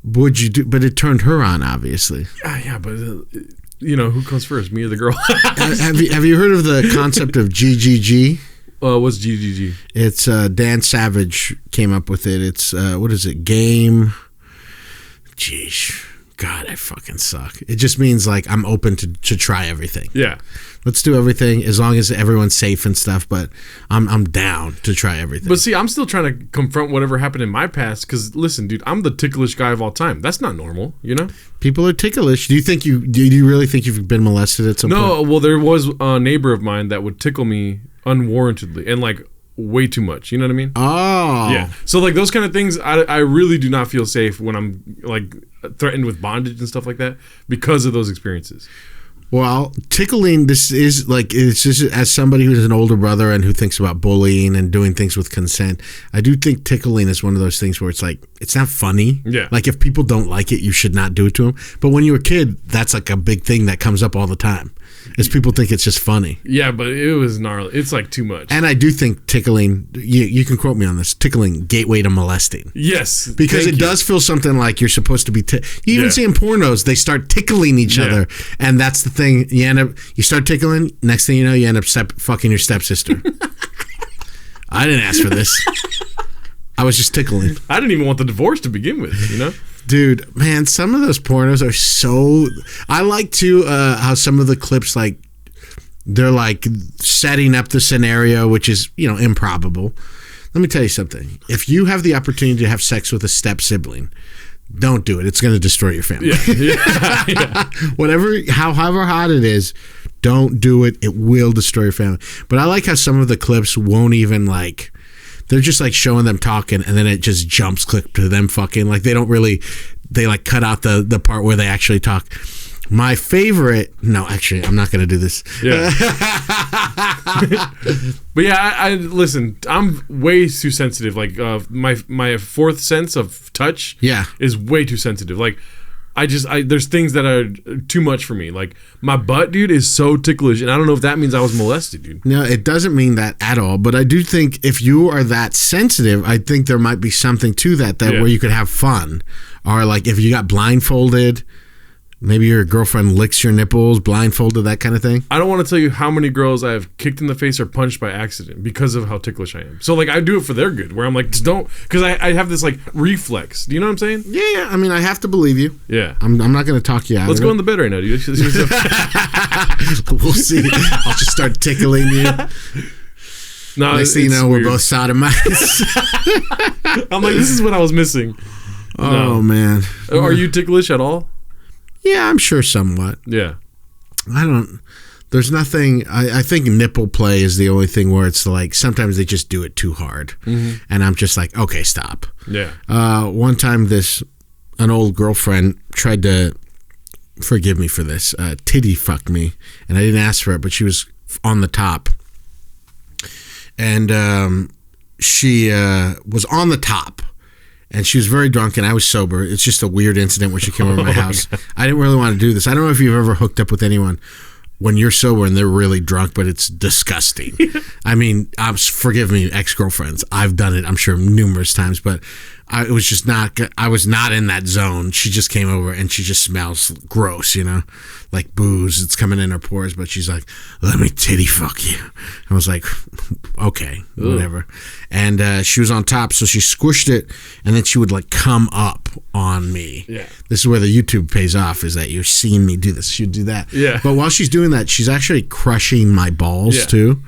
Would you do? But it turned her on, obviously. Yeah, but who comes first, me or the girl? have you heard of the concept of GGG? What's GGG? It's Dan Savage came up with it. It's what is it? Game. Jeez, God, I fucking suck. It just means like I'm open to try everything. Yeah. Let's do everything as long as everyone's safe and stuff. But I'm down to try everything. But see, I'm still trying to confront whatever happened in my past. Because listen, dude, I'm the ticklish guy of all time. That's not normal, People are ticklish. Do you really think you've been molested at some point? No. Well, there was a neighbor of mine that would tickle me unwarrantedly and like way too much. You know what I mean? Oh. Yeah. So like those kind of things, I really do not feel safe when I'm like threatened with bondage and stuff like that because of those experiences. Well, tickling, this is like, it's just as somebody who's an older brother and who thinks about bullying and doing things with consent, I do think tickling is one of those things where it's like, it's not funny. Yeah. Like if people don't like it, you should not do it to them. But when you're a kid, that's like a big thing that comes up all the time. Is people think it's just funny. Yeah, but it was gnarly. It's like too much. And I do think tickling, you can quote me on this, tickling, gateway to molesting. Yes. Because it does feel something like you're supposed to be, you even see in pornos, they start tickling each other. And that's the thing, you start tickling, next thing you know, you end up fucking your stepsister. I didn't ask for this. I was just tickling. I didn't even want the divorce to begin with, Dude, man, some of those pornos are so... I like, too, how some of the clips, like, they're, like, setting up the scenario, which is, improbable. Let me tell you something. If you have the opportunity to have sex with a step-sibling, don't do it. It's going to destroy your family. Yeah. However hot it is, don't do it. It will destroy your family. But I like how some of the clips won't even, like... They're just like showing them talking and then it just jumps clip to them fucking. Like they like cut out the part where they actually talk. My favorite, no, actually, I'm not going to do this. Yeah. But yeah, I listen, I'm way too sensitive. Like my fourth sense of touch is way too sensitive. Like there's things that are too much for me. Like my butt, dude, is so ticklish, and I don't know if that means I was molested, dude. No, it doesn't mean that at all. But I do think if you are that sensitive, I think there might be something to that where you could have fun, or like if you got blindfolded. Maybe your girlfriend licks your nipples, blindfolded, that kind of thing. I don't want to tell you how many girls I have kicked in the face or punched by accident because of how ticklish I am. So, like, I do it for their good, where I'm like, just don't, because I have this, like, reflex. Do you know what I'm saying? Yeah. I mean, I have to believe you. Yeah. I'm not going to talk you out. Let's go in the bed right now, dude. We'll see. I'll just start tickling you. No, next thing you know, we're both sodomized. I'm like, this is what I was missing. Oh, man. Are you ticklish at all? Yeah, I'm sure somewhat. Yeah. There's nothing, I think nipple play is the only thing where it's like, sometimes they just do it too hard. Mm-hmm. And I'm just like, okay, stop. Yeah. One time an old girlfriend tried to, forgive me for this, titty fucked me. And I didn't ask for it, but she was on the top. And she was on the top. And she was very drunk, and I was sober. It's just a weird incident when she came over to my house. I didn't really want to do this. I don't know if you've ever hooked up with anyone when you're sober and they're really drunk, but it's disgusting. I mean, forgive me, ex-girlfriends. I've done it, I'm sure, numerous times, but I was not in that zone. She just came over, and she just smells gross, like booze. It's coming in her pores, but she's like, let me titty fuck you. I was like, okay, whatever. And she was on top, so she squished it, and then she would like come up on me. Yeah. This is where the YouTube pays off, is that you're seeing me do this. She'd do that. Yeah. But while she's doing that, she's actually crushing my balls too.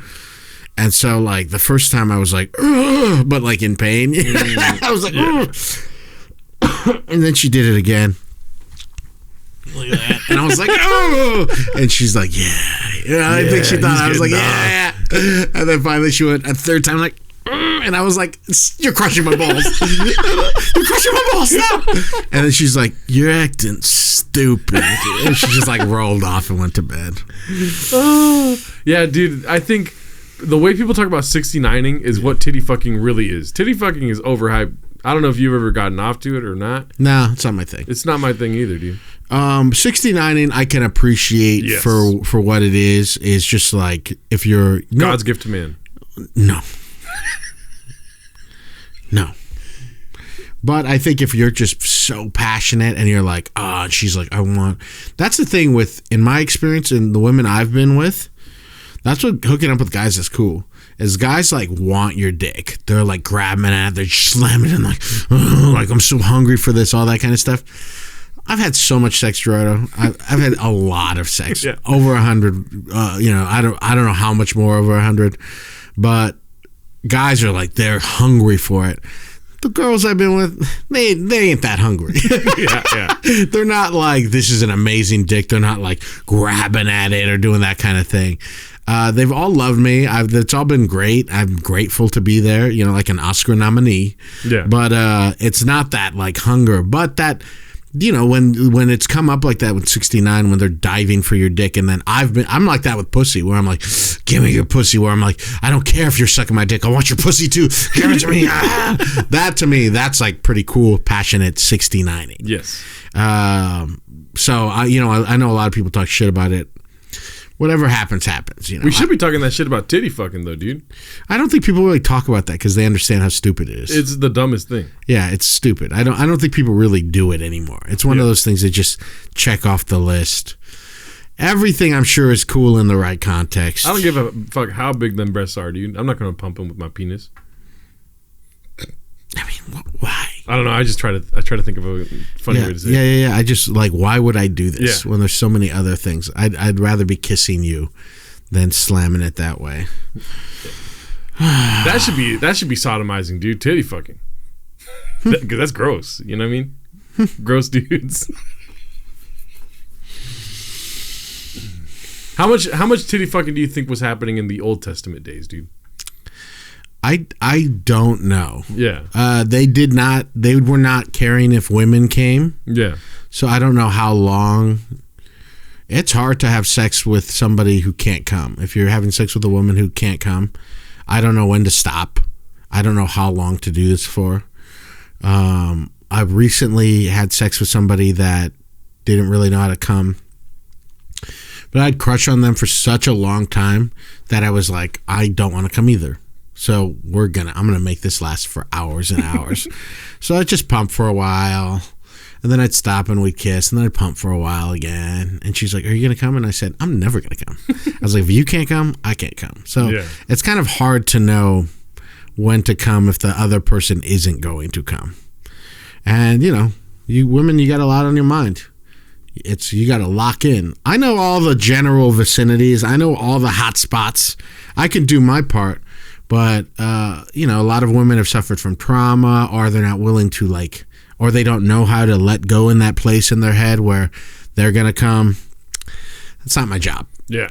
And so, like, the first time I was like, ugh, but like in pain. I was like, ugh. And then she did it again. Look at that. And I was like, oh. And she's like, yeah. I think she thought I was like, yeah. And then finally she went a third time, like, and I was like, you're crushing my balls. You're crushing my balls. Stop. And then she's like, you're acting stupid. And she just like rolled off and went to bed. Yeah, dude, I think the way people talk about 69ing is what titty fucking really is. Titty fucking is overhyped. I don't know if you've ever gotten off to it or not. No, it's not my thing. It's not my thing either, dude. 69ing I can appreciate for what it is just like if you're God's gift to man. No. No. But I think if you're just so passionate and you're like, and she's like, I want. That's the thing with, in my experience and the women I've been with, that's what hooking up with guys is cool. Is guys like want your dick. They're like grabbing at it, they're slamming it and like, like I'm so hungry for this, all that kind of stuff. I've had so much sex, Gerardo. I've had a lot of sex, over 100. I don't know how much more over 100, but guys are like they're hungry for it. The girls I've been with, they ain't that hungry. Yeah. They're not like this is an amazing dick. They're not like grabbing at it or doing that kind of thing. They've all loved me. It's all been great. I'm grateful to be there. Like an Oscar nominee. Yeah. But it's not that like hunger, but that. When it's come up like that with 69, when they're diving for your dick, and then I'm like that with pussy, where I'm like, give me your pussy, where I'm like, I don't care if you're sucking my dick, I want your pussy too, give it to me. That to me, that's like pretty cool, passionate 69ing. Yes. So I know a lot of people talk shit about it. Whatever happens. We should be talking that shit about titty fucking though, dude. I don't think people really talk about that because they understand how stupid it is. It's the dumbest thing. Yeah, it's stupid. I don't think people really do it anymore. It's one of those things that just check off the list. Everything I'm sure is cool in the right context. I don't give a fuck how big them breasts are, dude. I'm not gonna pump them with my penis. I mean, why? I don't know. I try to think of a funny way to say it. Yeah. I just like, why would I do this when there's so many other things? I'd rather be kissing you than slamming it that way. That should be sodomizing, dude. Titty fucking. Because that's gross. You know what I mean? Gross dudes. How much titty fucking do you think was happening in the Old Testament days, dude? I don't know. Yeah. They were not caring if women came. Yeah. So I don't know how long. It's hard to have sex with somebody who can't come. If you're having sex with a woman who can't come, I don't know when to stop. I don't know how long to do this for. I've recently had sex with somebody that didn't really know how to come. But I'd crush on them for such a long time that I was like, I don't want to come either. So I'm gonna make this last for hours and hours. So I'd just pump for a while, and then I'd stop and we'd kiss, and then I'd pump for a while again. And she's like, "Are you gonna come?" And I said, "I'm never gonna come." I was like, "If you can't come, I can't come." So it's kind of hard to know when to come if the other person isn't going to come. And you women, you got a lot on your mind. You got to lock in. I know all the general vicinities. I know all the hot spots. I can do my part. But, a lot of women have suffered from trauma, or they're not willing to or they don't know how to let go in that place in their head where they're going to come. That's not my job. Yeah.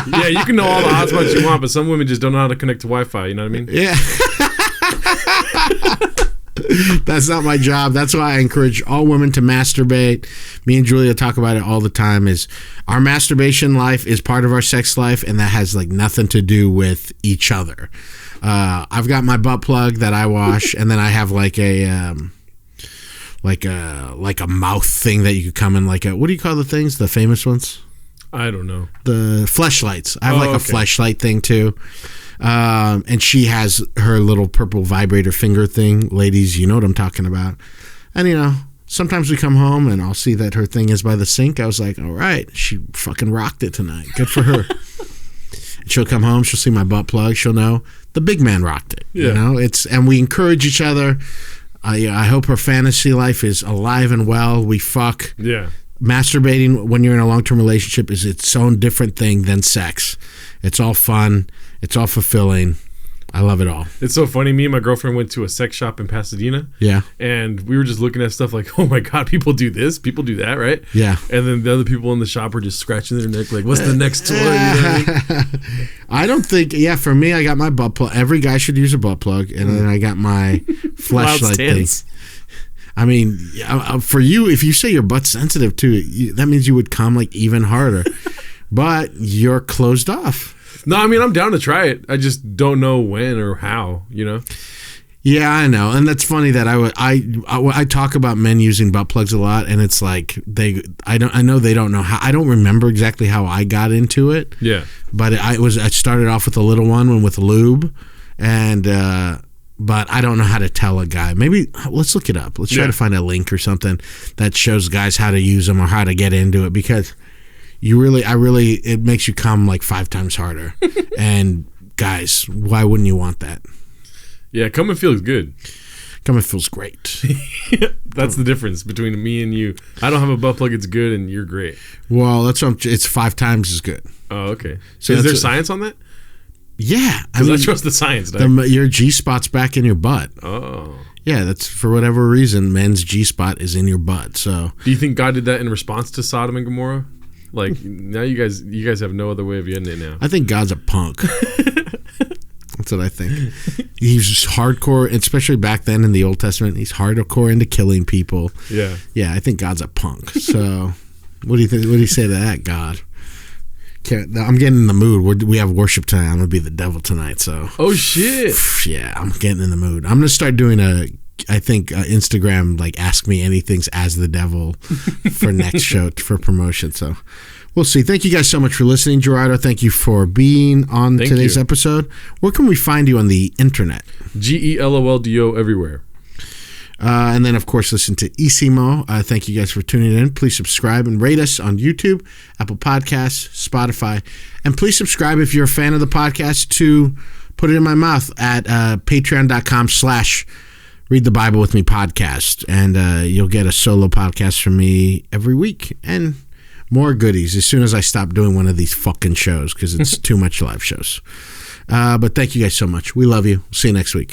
Yeah, you can know all the hotspots you want, but some women just don't know how to connect to Wi-Fi. You know what I mean? Yeah. That's not my job. That's why I encourage all women to masturbate. Me and Julia talk about it all the time. Is our masturbation life is part of our sex life, and that has nothing to do with each other. I've got my butt plug that I wash, and then I have a mouth thing that you could come in what do you call the things? The famous ones? I don't know. The fleshlights. I have a fleshlight thing too. And she has her little purple vibrator finger thing. Ladies, you know what I'm talking about. And, sometimes we come home and I'll see that her thing is by the sink. I was like, all right, she fucking rocked it tonight. Good for her. And she'll come home. She'll see my butt plug. She'll know the big man rocked it. Yeah. And we encourage each other. I hope her fantasy life is alive and well. We fuck. Yeah. Masturbating when you're in a long-term relationship is its own different thing than sex. It's all fun. It's all fulfilling. I love it all. It's so funny. Me and my girlfriend went to a sex shop in Pasadena. Yeah. And we were just looking at stuff like, oh my God, people do this, people do that, right? Yeah. And then the other people in the shop were just scratching their neck like, what's the next toy? You know what I mean? I don't think, for me, I got my butt plug. Every guy should use a butt plug. And then I got my fleshlight thing. I mean, for you, if you say your butt's sensitive to it, that means you would come like even harder. But you're closed off. No, I mean, I'm down to try it. I just don't know when or how, you know? Yeah, I know. And that's funny that I talk about men using butt plugs a lot, and it's like I know they don't know how. I don't remember exactly how I got into it. Yeah. But I started off with a little one with lube, and but I don't know how to tell a guy. Maybe let's look it up. Let's try to find a link or something that shows guys how to use them or how to get into it, because it makes you come like 5 times harder. And guys, why wouldn't you want that? Yeah, coming feels good. Coming feels great. That's the difference between me and you. I don't have a butt plug, it's good, and you're great. Well, it's 5 times as good. Oh, okay. So is there science on that? Yeah. Because I trust the science. Your G-spot's back in your butt. Oh. Yeah, that's for whatever reason, men's G-spot is in your butt. So, do you think God did that in response to Sodom and Gomorrah? Like, now you guys have no other way of ending it now. I think God's a punk. That's what I think. He's just hardcore, especially back then in the Old Testament. He's hardcore into killing people. Yeah. Yeah, I think God's a punk. So, what do you think? What do you say to that, God? I'm getting in the mood. We have worship tonight. I'm gonna be the devil tonight. So. Oh shit. Yeah, I'm getting in the mood. I'm gonna start doing Instagram, like, ask me anything's as the devil for next show for promotion. So we'll see. Thank you guys so much for listening. Gerardo, thank you for being on today's episode. Where can we find you on the internet? GELOLDO everywhere. And then, of course, listen to Isimo. Thank you guys for tuning in. Please subscribe and rate us on YouTube, Apple Podcasts, Spotify. And please subscribe if you're a fan of the podcast to Put It in My Mouth at patreon.com/Read the Bible with Me podcast. And you'll get a solo podcast from me every week and more goodies as soon as I stop doing one of these fucking shows, because it's too much live shows. But thank you guys so much. We love you. See you next week.